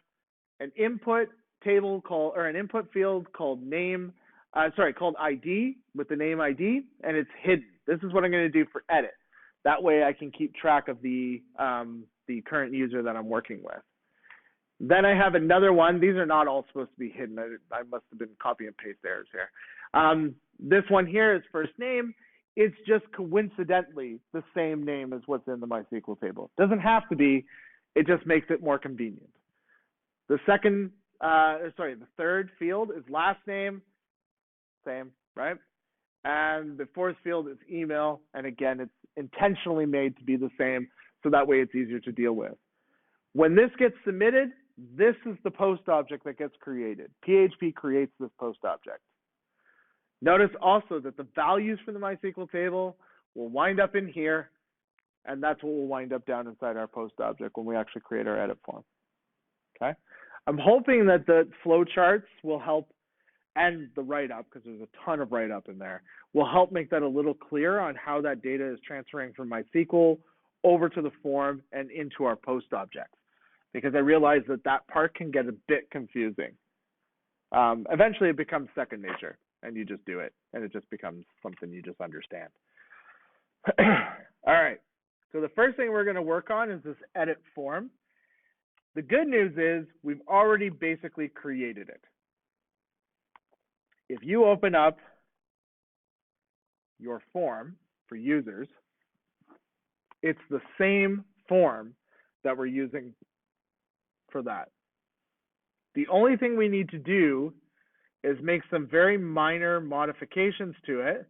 S1: an input table called, or an input field called called ID with the name ID, and it's hidden. This is what I'm going to do for edit. That way I can keep track of the current user that I'm working with. Then I have another one. These are not all supposed to be hidden. I must have been copy and paste errors here. This one here is first name. It's just coincidentally the same name as what's in the MySQL table. Doesn't have to be. It just makes it more convenient. The third field is last name. Same, right? And the fourth field is email. And again, it's intentionally made to be the same, so that way it's easier to deal with. When this gets submitted, this is the post object that gets created. PHP creates this post object. Notice also that the values for the MySQL table will wind up in here, and that's what will wind up down inside our post object when we actually create our edit form. Okay? I'm hoping that the flowcharts will help, and the write-up, because there's a ton of write-up in there, will help make that a little clearer on how that data is transferring from MySQL over to the form and into our post object, because I realize that part can get a bit confusing. Eventually, it becomes second nature, and you just do it, and it just becomes something you just understand. All right, so the first thing we're going to work on is this edit form. The good news is we've already basically created it. If you open up your form for users, it's the same form that we're using for that. The only thing we need to do is make some very minor modifications to it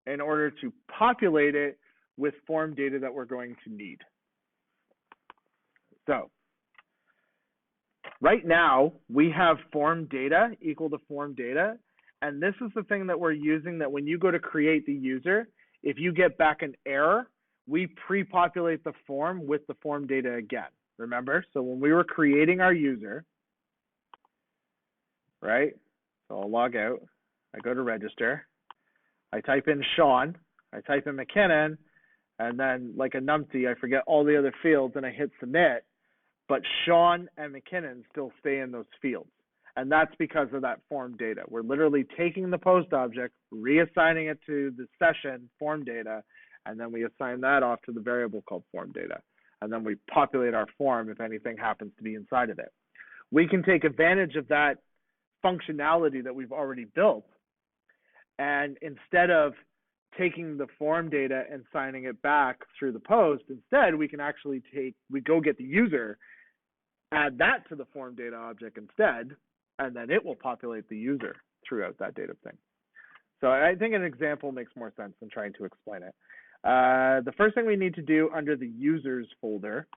S1: in order to populate it with form data that we're going to need. So right now we have form data equal to form data, and this is the thing that we're using, that when you go to create the user, if you get back an error, we pre-populate the form with the form data again. Remember? So when we were creating our user, right? So I'll log out. I go to register. I type in Sean. I type in McKinnon. And then, like a numpty, I forget all the other fields and I hit submit. But Sean and McKinnon still stay in those fields. And that's because of that form data. We're literally taking the post object, reassigning it to the session form data, and then we assign that off to the variable called form data. And then we populate our form if anything happens to be inside of it. We can take advantage of that functionality that we've already built, and instead of taking the form data and signing it back through the post, instead we can actually go get the user, add that to the form data object instead, and then it will populate the user throughout that data thing. So I think an example makes more sense than trying to explain it. The first thing we need to do under the users folder,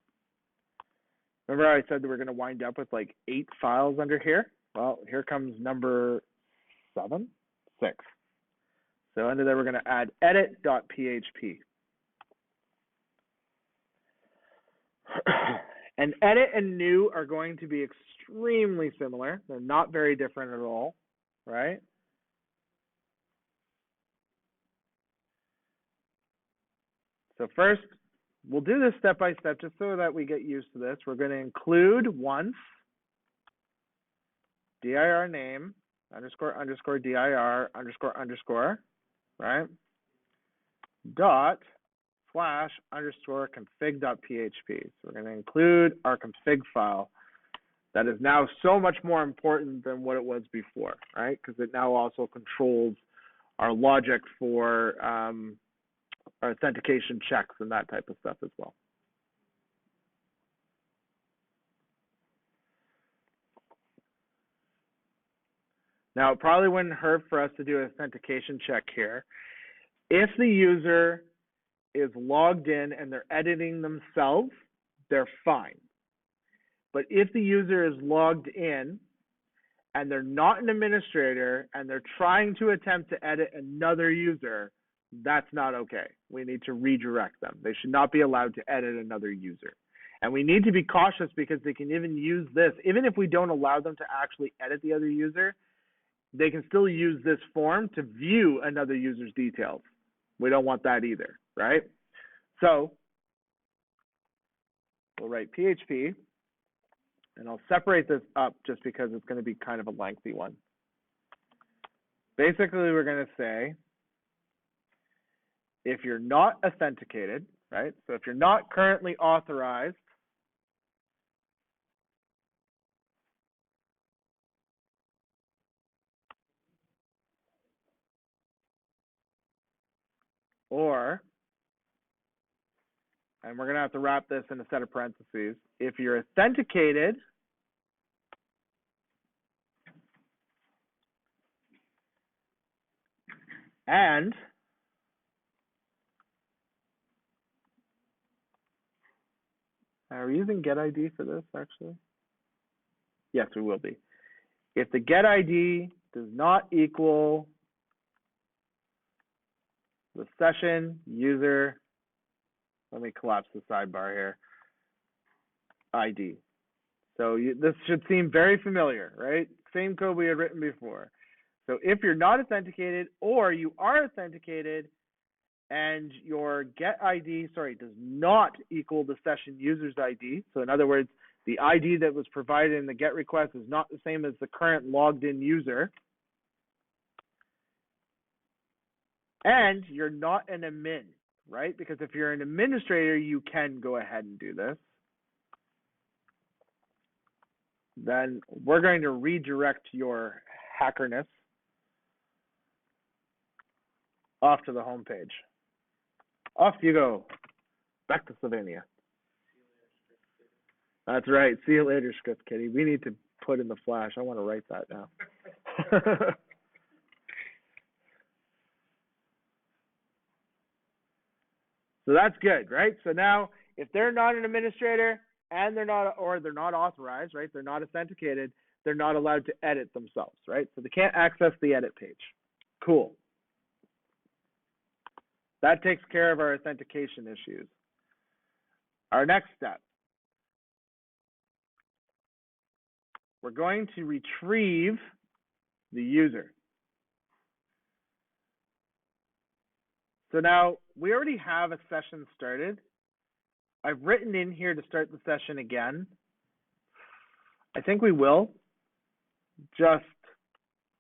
S1: remember I said that we're going to wind up with like 8 files under here? Well, here comes number 6. So under there, we're going to add edit.php. And edit and new are going to be extremely similar. They're not very different at all, right? So first, we'll do this step by step just so that we get used to this. We're going to include once dir name __ dir __, right? /config.php. So we're going to include our config file. That is now so much more important than what it was before, right? Because it now also controls our logic for our authentication checks and that type of stuff as well. Now, it probably wouldn't hurt for us to do an authentication check here. If the user is logged in and they're editing themselves, they're fine. But if the user is logged in and they're not an administrator and they're trying to attempt to edit another user, that's not okay. We need to redirect them. They should not be allowed to edit another user. And we need to be cautious because they can even use this, even if we don't allow them to actually edit the other user, they can still use this form to view another user's details. We don't want that either, right? So we'll write PHP, and I'll separate this up just because it's going to be kind of a lengthy one. Basically, we're going to say, if you're not authenticated, right? So if you're not currently authorized, or, and we're going to have to wrap this in a set of parentheses, if you're authenticated and are we using getID for this actually? Yes, we will be. If the getID does not equal the session user, let me collapse the sidebar here, ID. So this should seem very familiar, right? Same code we had written before. So if you're not authenticated or you are authenticated and your getID, does not equal the session user's ID. So in other words, the ID that was provided in the GET request is not the same as the current logged in user. And you're not an admin, right? Because if you're an administrator, you can go ahead and do this. Then we're going to redirect your hackerness off to the home page. Off you go. Back to Slovenia. That's right. See you later, script kitty. We need to put in the flash. I want to write that now. So that's good, right? So now, if they're not an administrator and they're not authorized, right? They're not authenticated. They're not allowed to edit themselves, right? So they can't access the edit page. Cool. That takes care of our authentication issues. Our next step. We're going to retrieve the user. So now we already have a session started. I've written in here to start the session again. I think we will, just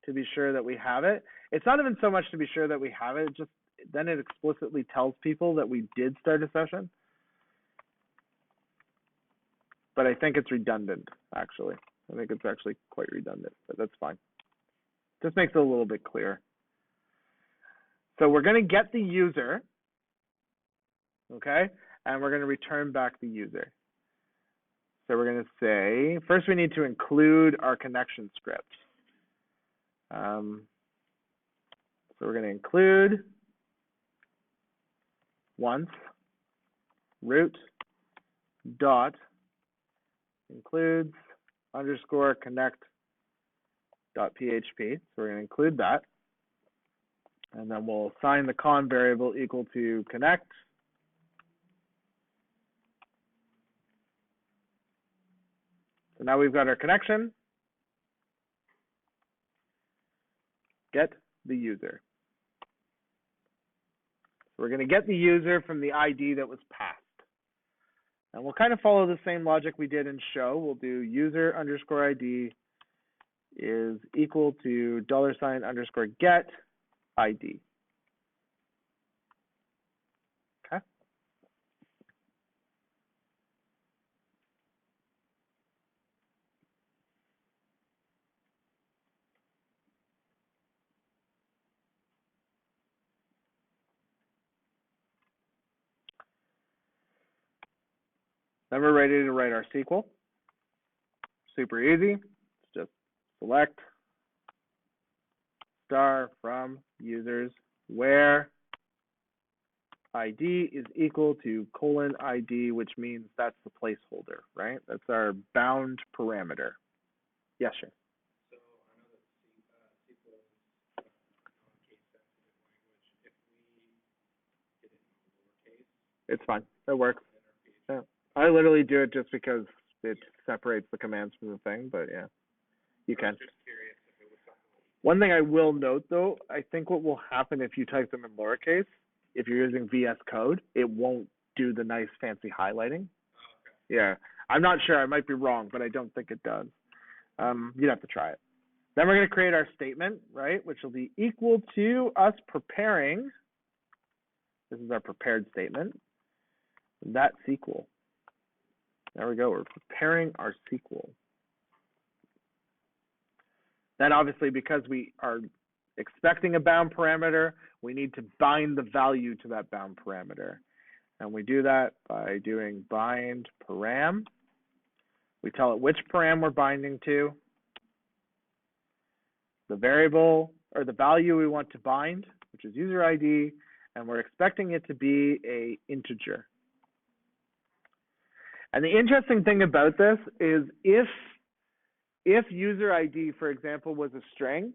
S1: to be sure that we have it. It's not even so much to be sure that we have it, just then it explicitly tells people that we did start a session. But I think it's redundant, actually. I think it's actually quite redundant, but that's fine. Just makes it a little bit clearer. So we're going to get the user, okay? And we're going to return back the user. So we're going to say, first we need to include our connection script. So we're going to include once root dot includes underscore connect dot php. So we're going to include that. And then we'll assign the con variable equal to connect. So now we've got our connection. Get the user. So we're going to get the user from the ID that was passed. And we'll kind of follow the same logic we did in show. We'll do user underscore ID is equal to $ underscore get ID. Okay. Then we're ready to write our SQL. Super easy. It's just select star from users where ID is equal to :ID, which means that's the placeholder, right? That's our bound parameter. Yes, sir.
S2: So
S1: It's fine. It works. Yeah. I literally do it just because it separates the commands from the thing, but yeah, you can. One thing I will note though, I think what will happen if you type them in lowercase, if you're using VS Code, it won't do the nice fancy highlighting. Yeah, I'm not sure. I might be wrong, but I don't think it does. You'd have to try it. Then we're going to create our statement, right, which will be equal to us preparing. This is our prepared statement. That SQL. There we go. We're preparing our SQL. Then obviously, because we are expecting a bound parameter, we need to bind the value to that bound parameter. And we do that by doing bind param. We tell it which param we're binding to, the variable or the value we want to bind, which is user ID, and we're expecting it to be an integer. And the interesting thing about this is if user ID, for example, was a string,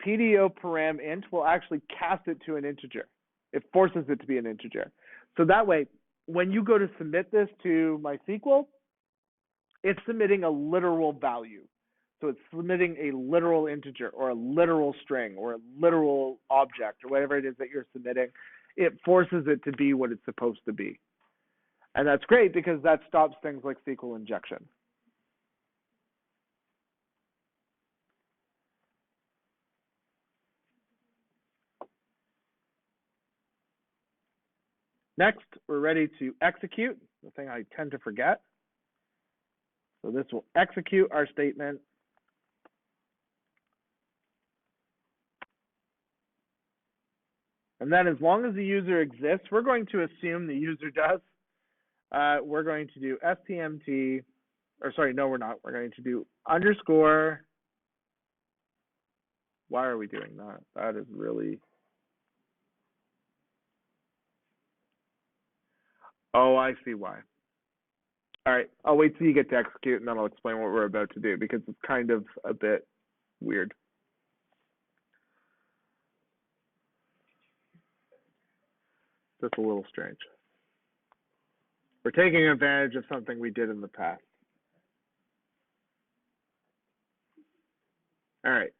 S1: PDO param int will actually cast it to an integer. It forces it to be an integer. So that way, when you go to submit this to MySQL, it's submitting a literal value. So it's submitting a literal integer or a literal string or a literal object or whatever it is that you're submitting. It forces it to be what it's supposed to be. And that's great because that stops things like SQL injection. Next, we're ready to execute, the thing I tend to forget. So this will execute our statement. And then as long as the user exists, we're going to assume the user does. We're going to do stmt, or sorry, no, we're not. We're going to do underscore. Why are we doing that? That is really. Oh, I see why. All right, I'll wait till you get to execute, and then I'll explain what we're about to do, because it's kind of a bit weird. Just a little strange. We're taking advantage of something we did in the past. All right.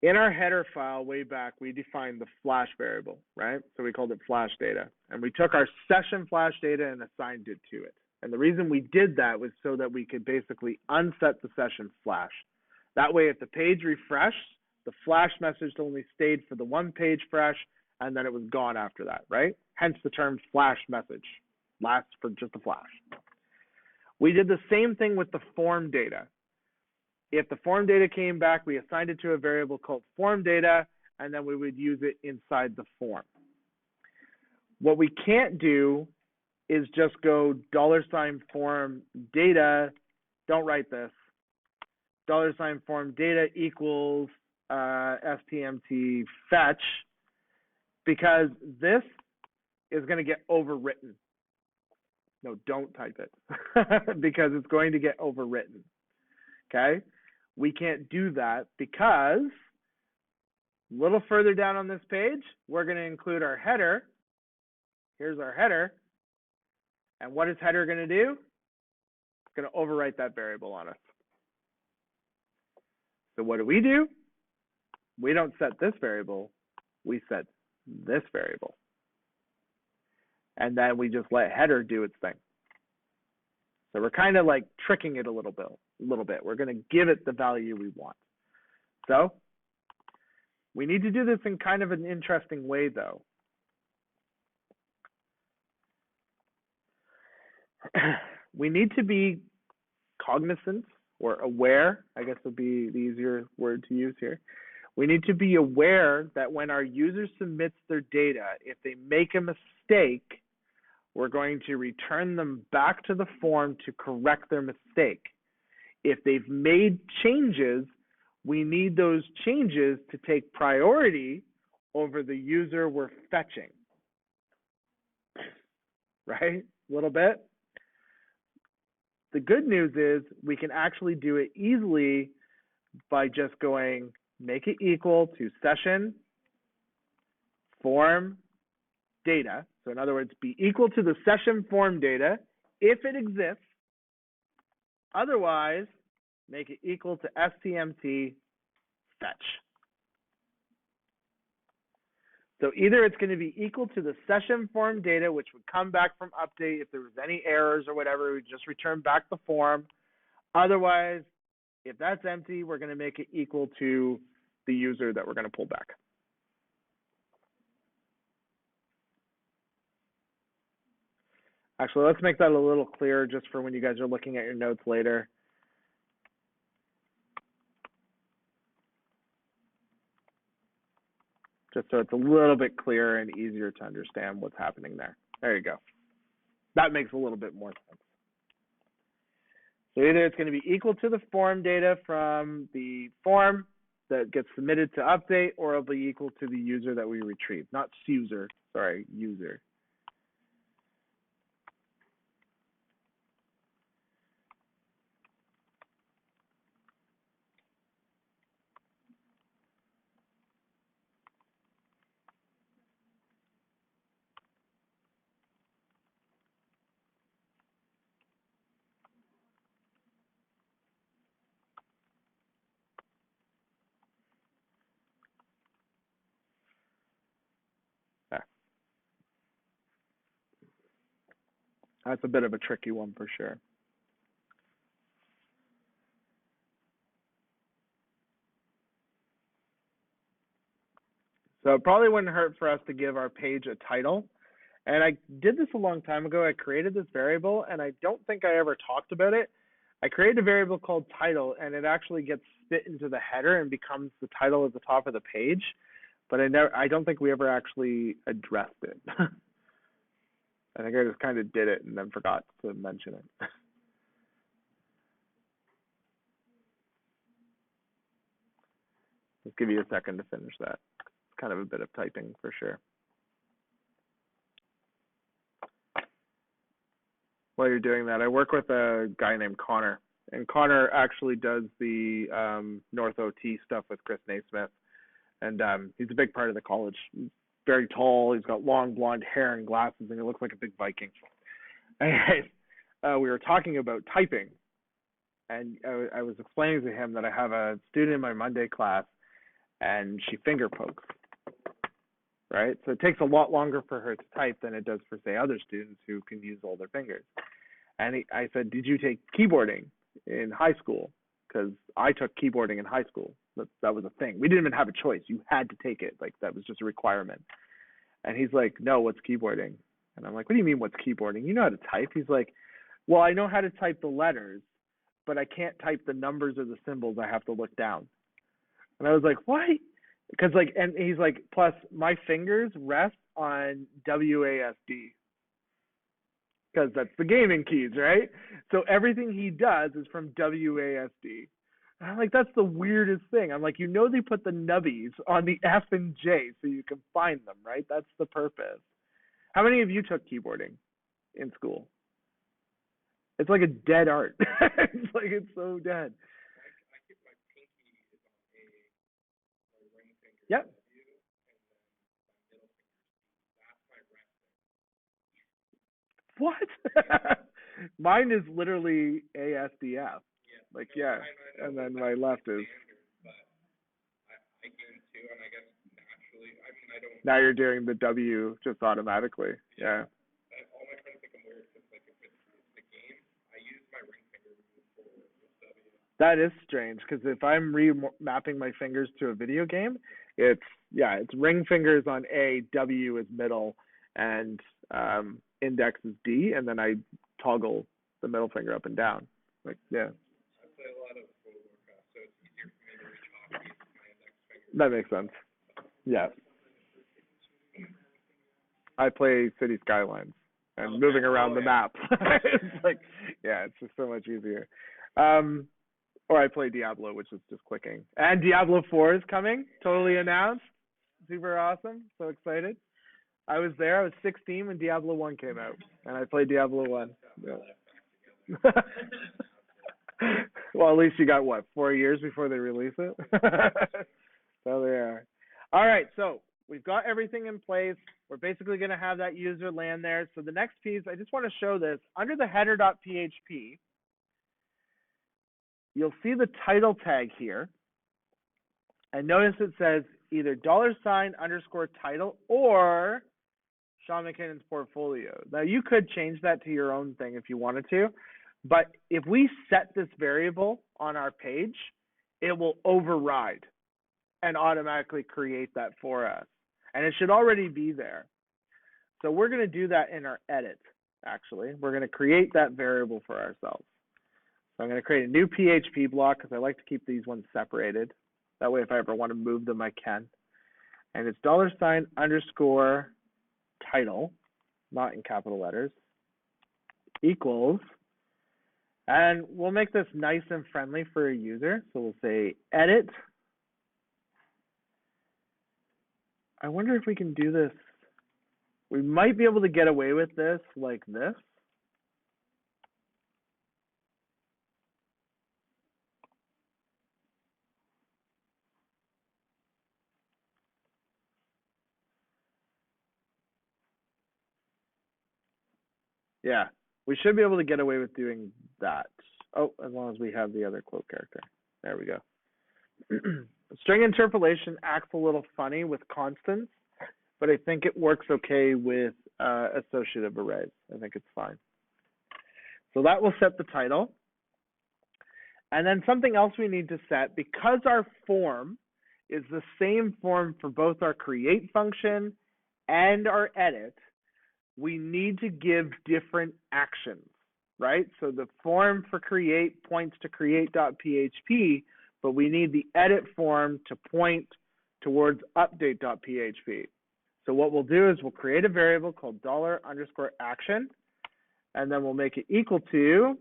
S1: In our header file way back, we defined the flash variable, right? So we called it flash data. And we took our session flash data and assigned it to it. And the reason we did that was so that we could basically unset the session flash. That way, if the page refreshed, the flash message only stayed for the one page fresh, and then it was gone after that, right? Hence the term flash message, lasts for just a flash. We did the same thing with the form data. If the form data came back, we assigned it to a variable called form data, and then we would use it inside the form. What we can't do is just go $form data, don't write this, $form data equals stmt fetch, because this is going to get overwritten. No, don't type it because it's going to get overwritten. Okay? We can't do that because a little further down on this page, we're going to include our header. Here's our header. And what is header going to do? It's going to overwrite that variable on us. So what do? We don't set this variable. We set this variable. And then we just let header do its thing. So we're kind of like tricking it a little bit. We're going to give it the value we want. So we need to do this in kind of an interesting way, though. We need to be cognizant or aware, I guess would be the easier word to use here. We need to be aware that when our user submits their data, if they make a mistake, we're going to return them back to the form to correct their mistake. If they've made changes, we need those changes to take priority over the user we're fetching. Right? A little bit. The good news is we can actually do it easily by just going make it equal to session form data. So in other words, be equal to the session form data if it exists. Otherwise, make it equal to STMT fetch. So either it's going to be equal to the session form data, which would come back from update. If there was any errors or whatever, we just return back the form. Otherwise, if that's empty, we're going to make it equal to the user that we're going to pull back. Actually, let's make that a little clearer just for when you guys are looking at your notes later. Just so it's a little bit clearer and easier to understand what's happening there. There you go. That makes a little bit more sense. So either it's going to be equal to the form data from the form that gets submitted to update, or it'll be equal to the user that we retrieve. Not user, sorry, user. That's a bit of a tricky one for sure. So it probably wouldn't hurt for us to give our page a title. And I did this a long time ago. I created this variable, and I don't think I ever talked about it. I created a variable called title, and it actually gets spit into the header and becomes the title at the top of the page. But I don't think we ever actually addressed it. I think I just kind of did it and then forgot to mention it. Just give you a second to finish that. It's kind of a bit of typing for sure. While you're doing that, I work with a guy named Connor, and Connor actually does the North OT stuff with Chris Naismith, and he's a big part of the college. He's very tall, he's got long blonde hair and glasses, and he looks like a big Viking. Anyways, we were talking about typing, and I was explaining to him that I have a student in my Monday class, and she finger pokes, right? So it takes a lot longer for her to type than it does for, say, other students who can use all their fingers. And I said, did you take keyboarding in high school? Because I took keyboarding in high school. That was a thing. We didn't even have a choice. You had to take it. Like, that was just a requirement. And he's like, no, what's keyboarding? And I'm like, what do you mean, what's keyboarding? You know how to type? He's like, well, I know how to type the letters, but I can't type the numbers or the symbols. I have to look down. And I was like, what? Because, like, and he's like, plus my fingers rest on WASD. Because that's the gaming keys, right? So everything he does is from WASD. And I'm like, that's the weirdest thing. I'm like, you know, they put the nubbies on the F and J so you can find them, right? That's the purpose. How many of you took keyboarding in school? It's like a dead art. It's like, it's so dead.
S2: I keep my pinky is on my ring finger.
S1: Yep.
S2: W, and then my middle finger. That's my rest.
S1: What? Mine is literally ASDF.
S2: Yeah.
S1: Like,
S2: no,
S1: yeah. And then my left is.
S2: But I game too, and I guess naturally, I mean, I don't.
S1: Now you're doing the W just automatically. Yeah.
S2: All my friends think I'm weird because, like, if it's the game, I use my ring finger to move forward with W.
S1: That is strange, because if I'm remapping my fingers to a video game, it's ring fingers on A, W is middle, and index is D, and then I toggle the middle finger up and down. Like, yeah.
S2: I play a lot of World of Warcraft, so it's easier for me to reach hotkeys with my index finger.
S1: That makes sense. Yeah. I play City Skylines and moving around the map. It's like, yeah, it's just so much easier. Or I play Diablo, which is just clicking. And Diablo 4 is coming, totally announced. Super awesome. So excited. I was there. I was 16 when Diablo 1 came out, and I played Diablo 1. Yeah. Well, at least you got, what, 4 years before they release it? So there. All right, so we've got got everything in place. We're basically going to have that user land there. So the next piece, I just want to show this. Under the header.php, you'll see the title tag here. And notice it says either $_title or Sean McKinnon's portfolio. Now, you could change that to your own thing if you wanted to. But if we set this variable on our page, it will override and automatically create that for us. And it should already be there. So we're going to do that in our edit, actually. We're going to create that variable for ourselves. So I'm going to create a new PHP block because I like to keep these ones separated. That way, if I ever want to move them, I can. And it's $_title, not in capital letters, equals, and we'll make this nice and friendly for a user. So we'll say edit. I wonder if we can do this. We might be able to get away with this like this. Yeah, we should be able to get away with doing that. Oh, as long as we have the other quote character. There we go. String interpolation acts a little funny with constants, but I think it works okay with associative arrays. I think it's fine. So that will set the title. And then something else we need to set, because our form is the same form for both our create function and our edit, we need to give different actions, right? So the form for create points to create.php, but we need the edit form to point towards update.php. So what we'll do is we'll create a variable called $_action, and then we'll make it equal to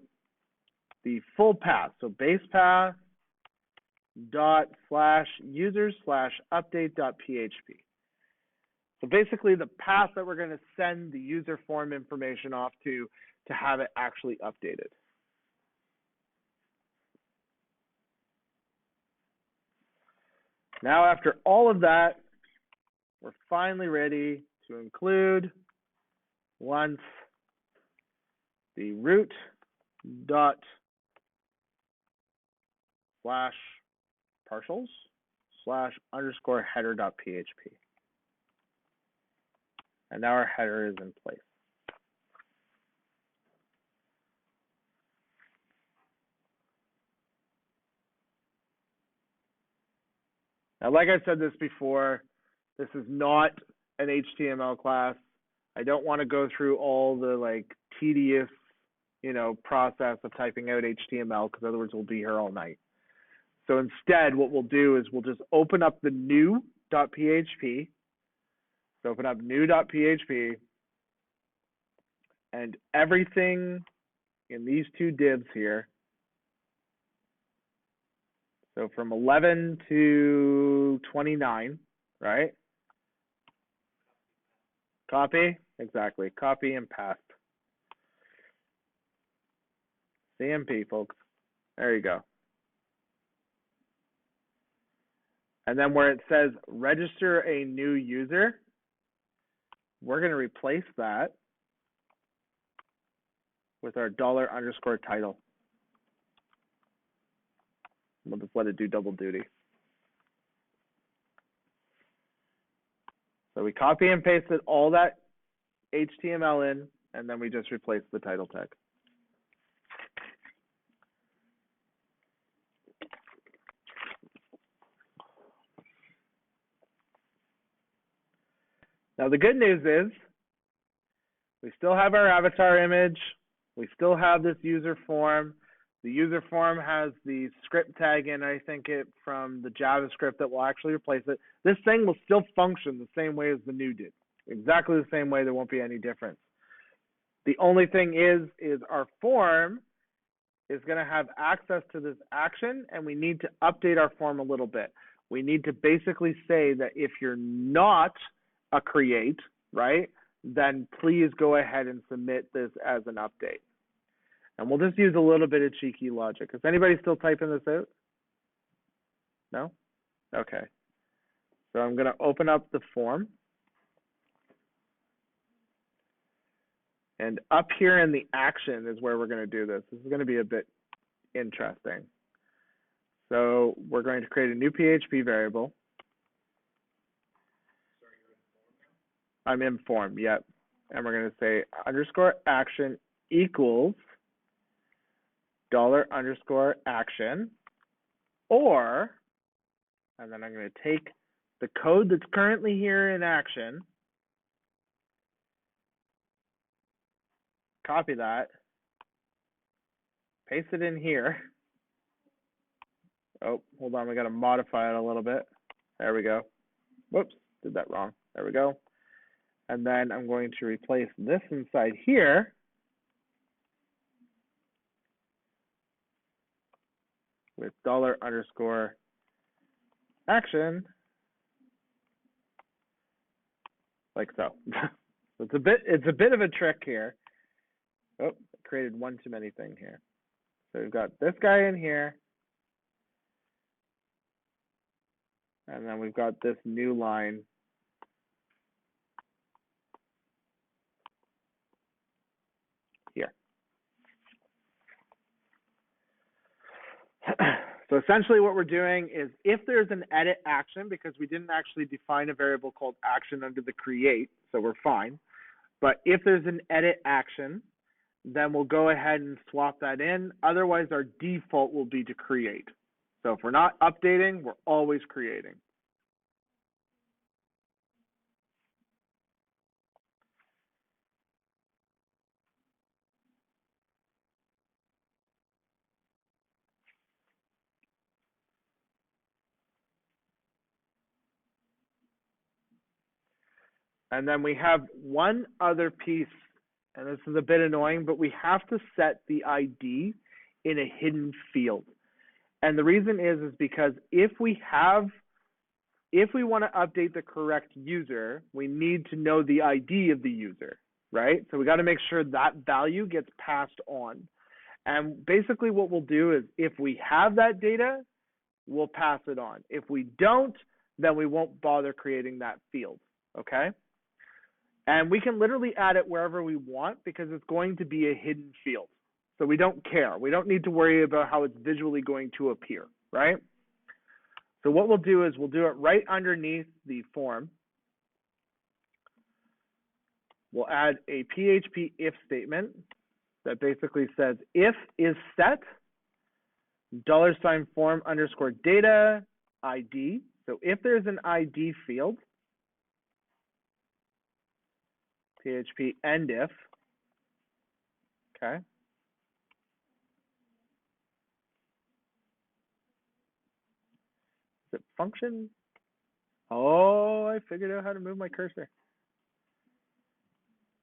S1: the full path. So base path /users/update.php. So basically the path that we're going to send the user form information off to have it actually updated. Now, after all of that, we're finally ready to include once the root dot /partials /_ header.php. And now our header is in place. Now, like I said this before, this is not an HTML class. I don't want to go through all the tedious, process of typing out HTML, because otherwise we'll be here all night. So instead, what we'll do is we'll just open up the new.php. So open up new.php, and everything in these two divs here. So from 11 to 29, right? Copy, exactly. Copy and paste. CMP, folks. There you go. And then where it says register a new user, we're going to replace that with our $_title. We'll just let it do double duty. So we copy and pasted all that HTML in, and then we just replace the title tag. Now, the good news is we still have our avatar image. We still have this user form. The user form has the script tag in, I think, from the JavaScript that will actually replace it. This thing will still function the same way as the new did. Exactly the same way. There won't be any difference. The only thing is our form is going to have access to this action, and we need to update our form a little bit. We need to basically say that if you're not a create, right, then please go ahead and submit this as an update. And we'll just use a little bit of cheeky logic. Is anybody still typing this out? No? Okay. So I'm going to open up the form. And up here in the action is where we're going to do this. This is going to be a bit interesting. So we're going to create a new PHP variable. I'm in form, yep. And we're going to say underscore action equals $_action, or, and then I'm going to take the code that's currently here in action, copy that, paste it in here. Oh, hold on, we got to modify it a little bit. There we go. Whoops, did that wrong. There we go. And then I'm going to replace this inside here with $_action, like so. It's a bit of a trick here. Oh, I created one too many thing here. So we've got this guy in here, and then we've got this new line here. So essentially what we're doing is if there's an edit action, because we didn't actually define a variable called action under the create, so we're fine. But if there's an edit action, then we'll go ahead and swap that in. Otherwise, our default will be to create. So if we're not updating, we're always creating. And then we have one other piece, and this is a bit annoying, but we have to set the ID in a hidden field. And the reason is because if we want to update the correct user, we need to know the ID of the user, right? So we got to make sure that value gets passed on. And basically what we'll do is if we have that data, we'll pass it on. If we don't, then we won't bother creating that field, okay? And we can literally add it wherever we want because it's going to be a hidden field. So we don't care. We don't need to worry about how it's visually going to appear, right? So what we'll do is we'll do it right underneath the form. We'll add a PHP if statement that basically says if is set $form underscore data ID. So if there's an ID field, PHP end if, okay. Is it function? Oh, I figured out how to move my cursor.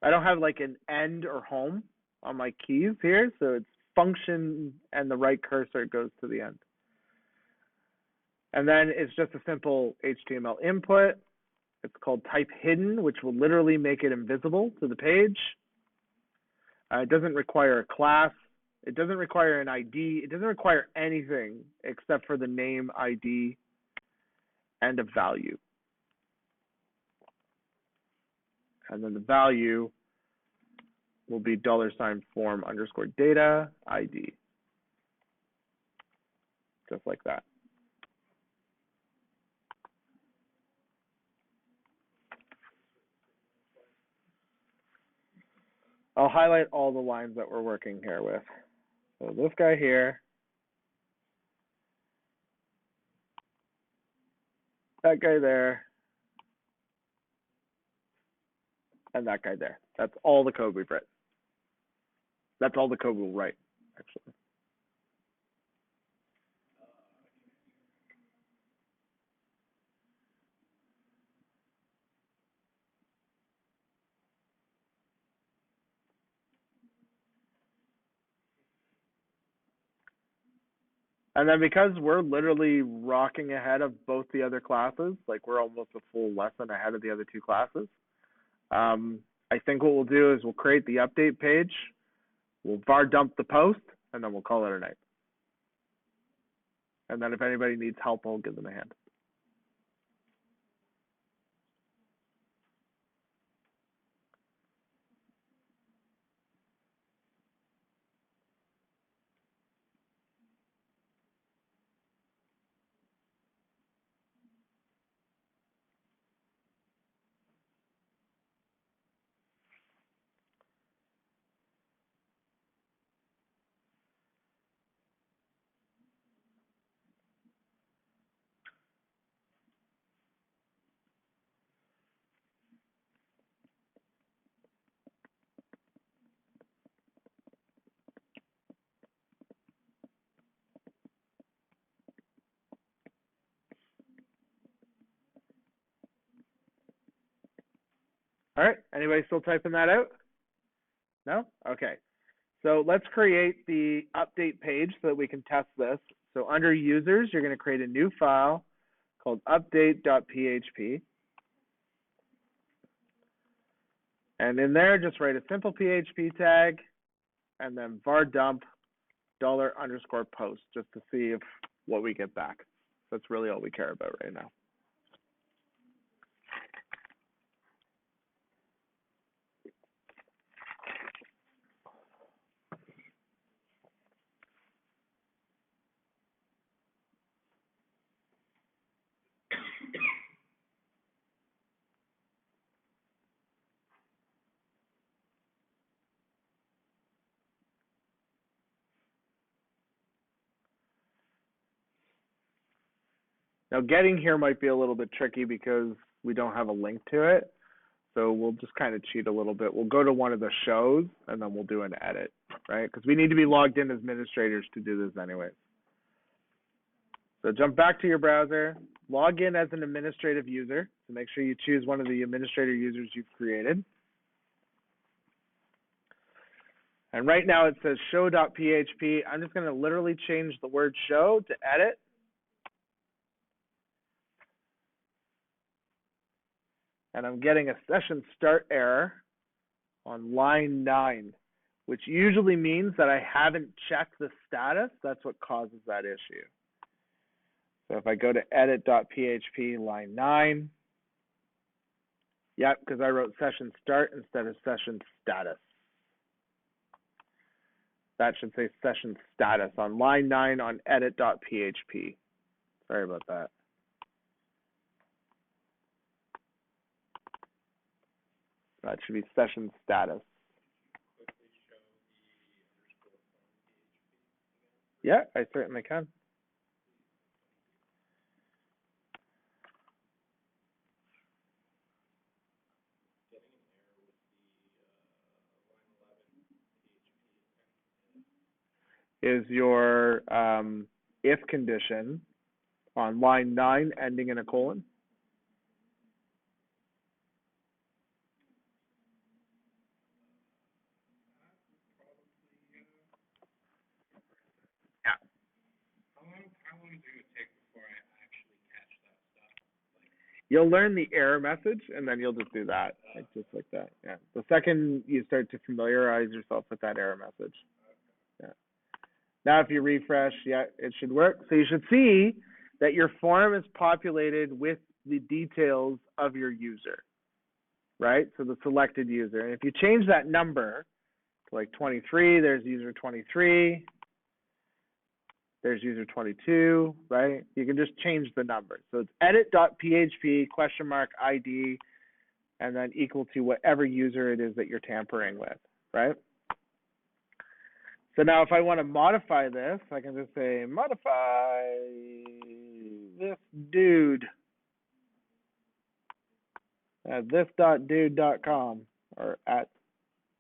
S1: I don't have like an end or home on my keys here, so it's function and the right cursor goes to the end. And then it's just a simple HTML input. It's called type hidden, which will literally make it invisible to the page. It doesn't require a class. It doesn't require an ID. It doesn't require anything except for the name, ID, and a value. And then the value will be $form underscore data ID. Just like that. I'll highlight all the lines that we're working here with. So this guy here, that guy there, and that guy there. That's all the code we've written. That's all the code we'll write, actually. And then because we're literally rocking ahead of both the other classes, like we're almost a full lesson ahead of the other two classes, I think what we'll do is we'll create the update page, we'll var dump the post, and then we'll call it a night. And then if anybody needs help, I'll give them a hand. All right, anybody still typing that out? No? Okay. So let's create the update page so that we can test this. So under users, you're going to create a new file called update.php. And in there, just write a simple PHP tag and then var dump $_post just to see if what we get back. That's really all we care about right now. Now getting here might be a little bit tricky because we don't have a link to it. So we'll just kind of cheat a little bit. We'll go to one of the shows and then we'll do an edit, right? Because we need to be logged in as administrators to do this anyways. So jump back to your browser, log in as an administrative user. So make sure you choose one of the administrator users you've created. And right now it says show.php. I'm just going to literally change the word show to edit. And I'm getting a session start error on line 9, which usually means that I haven't checked the status. That's what causes that issue. So if I go to edit.php line 9, yep, because I wrote session start instead of session status. That should say session status on line 9 on edit.php. Sorry about that. That should be session status. Yeah, I certainly can. Is your if condition on line 9 ending in a colon? Yeah.
S2: How long is it going to take before I actually catch that stuff?
S1: You'll learn the error message and then you'll just do that, just like that. Yeah. The second you start to familiarize yourself with that error message. Yeah. Now if you refresh, yeah, it should work. So you should see that your form is populated with the details of your user, right? So the selected user. And if you change that number to like 23, there's user 23, there's user 22, right? You can just change the number. So it's edit.php !ID and then equal to whatever user it is that you're tampering with, right? So now if I want to modify this, I can just say modify this dude at this.dude.com or at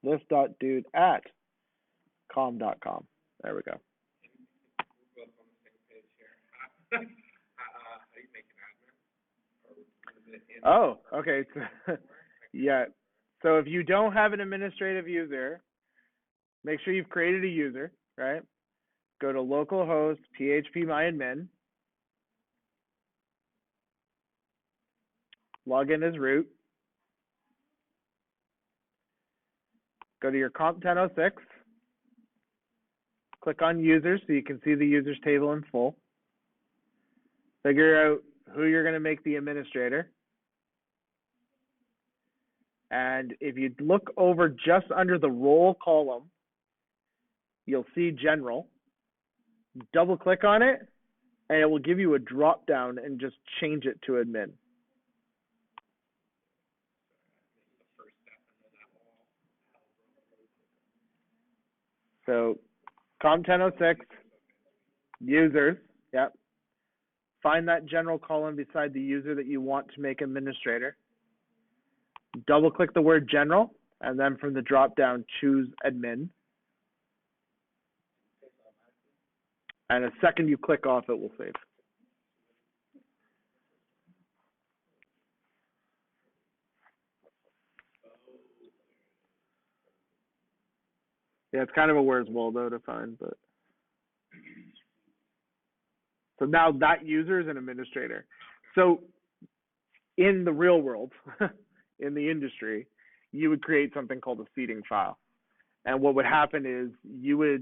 S1: this.dude@com.com. There we go.
S2: We're both on the same page here. How do you make an admin?
S1: Oh, okay. Yeah. So if you don't have an administrative user, make sure you've created a user, right? Go to localhost phpMyAdmin. Log in as root. Go to your comp 1006. Click on users so you can see the users table in full. Figure out who you're going to make the administrator. And if you look over just under the role column, you'll see general. Double click on it and it will give you a drop down and just change it to admin. So comp 1006, users, yep. Find that general column beside the user that you want to make administrator. Double click the word general, and then from the drop down, choose admin. And the second you click off, it will save. Yeah, it's kind of a Where's Waldo to find, but so now that user is an administrator. So in the real world, in the industry, you would create something called a seeding file. And what would happen is your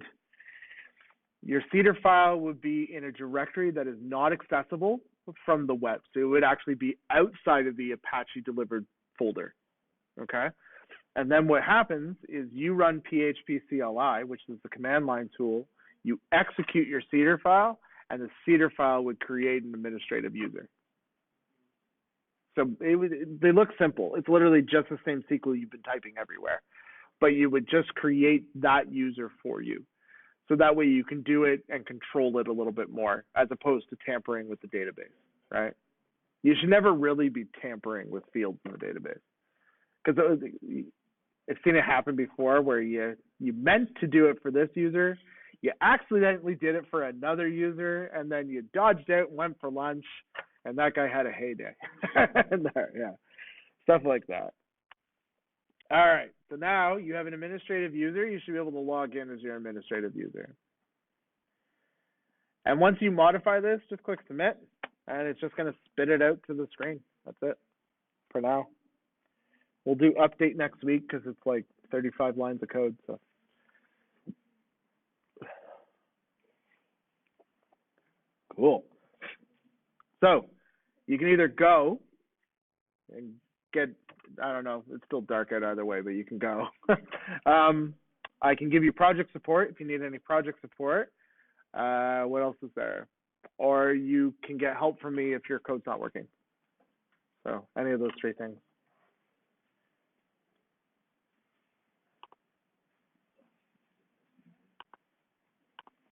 S1: seeder file would be in a directory that is not accessible from the web. So it would actually be outside of the Apache delivered folder. Okay. And then what happens is you run PHP CLI, which is the command line tool. You execute your seeder file, and the seeder file would create an administrative user. So they look simple. It's literally just the same SQL you've been typing everywhere, but you would just create that user for you. So that way you can do it and control it a little bit more, as opposed to tampering with the database, right? You should never really be tampering with fields in the database, because I've seen it happen before where you meant to do it for this user, you accidentally did it for another user, and then you dodged out and went for lunch, and that guy had a heyday. Yeah, stuff like that. All right, so now you have an administrative user. You should be able to log in as your administrative user. And once you modify this, just click submit, and it's just going to spit it out to the screen. That's it for now. We'll do update next week because it's like 35 lines of code. So cool. So you can either go and get, I don't know, it's still dark out either way, but you can go. I can give you project support if you need any project support. What else is there? Or you can get help from me if your code's not working. So any of those three things.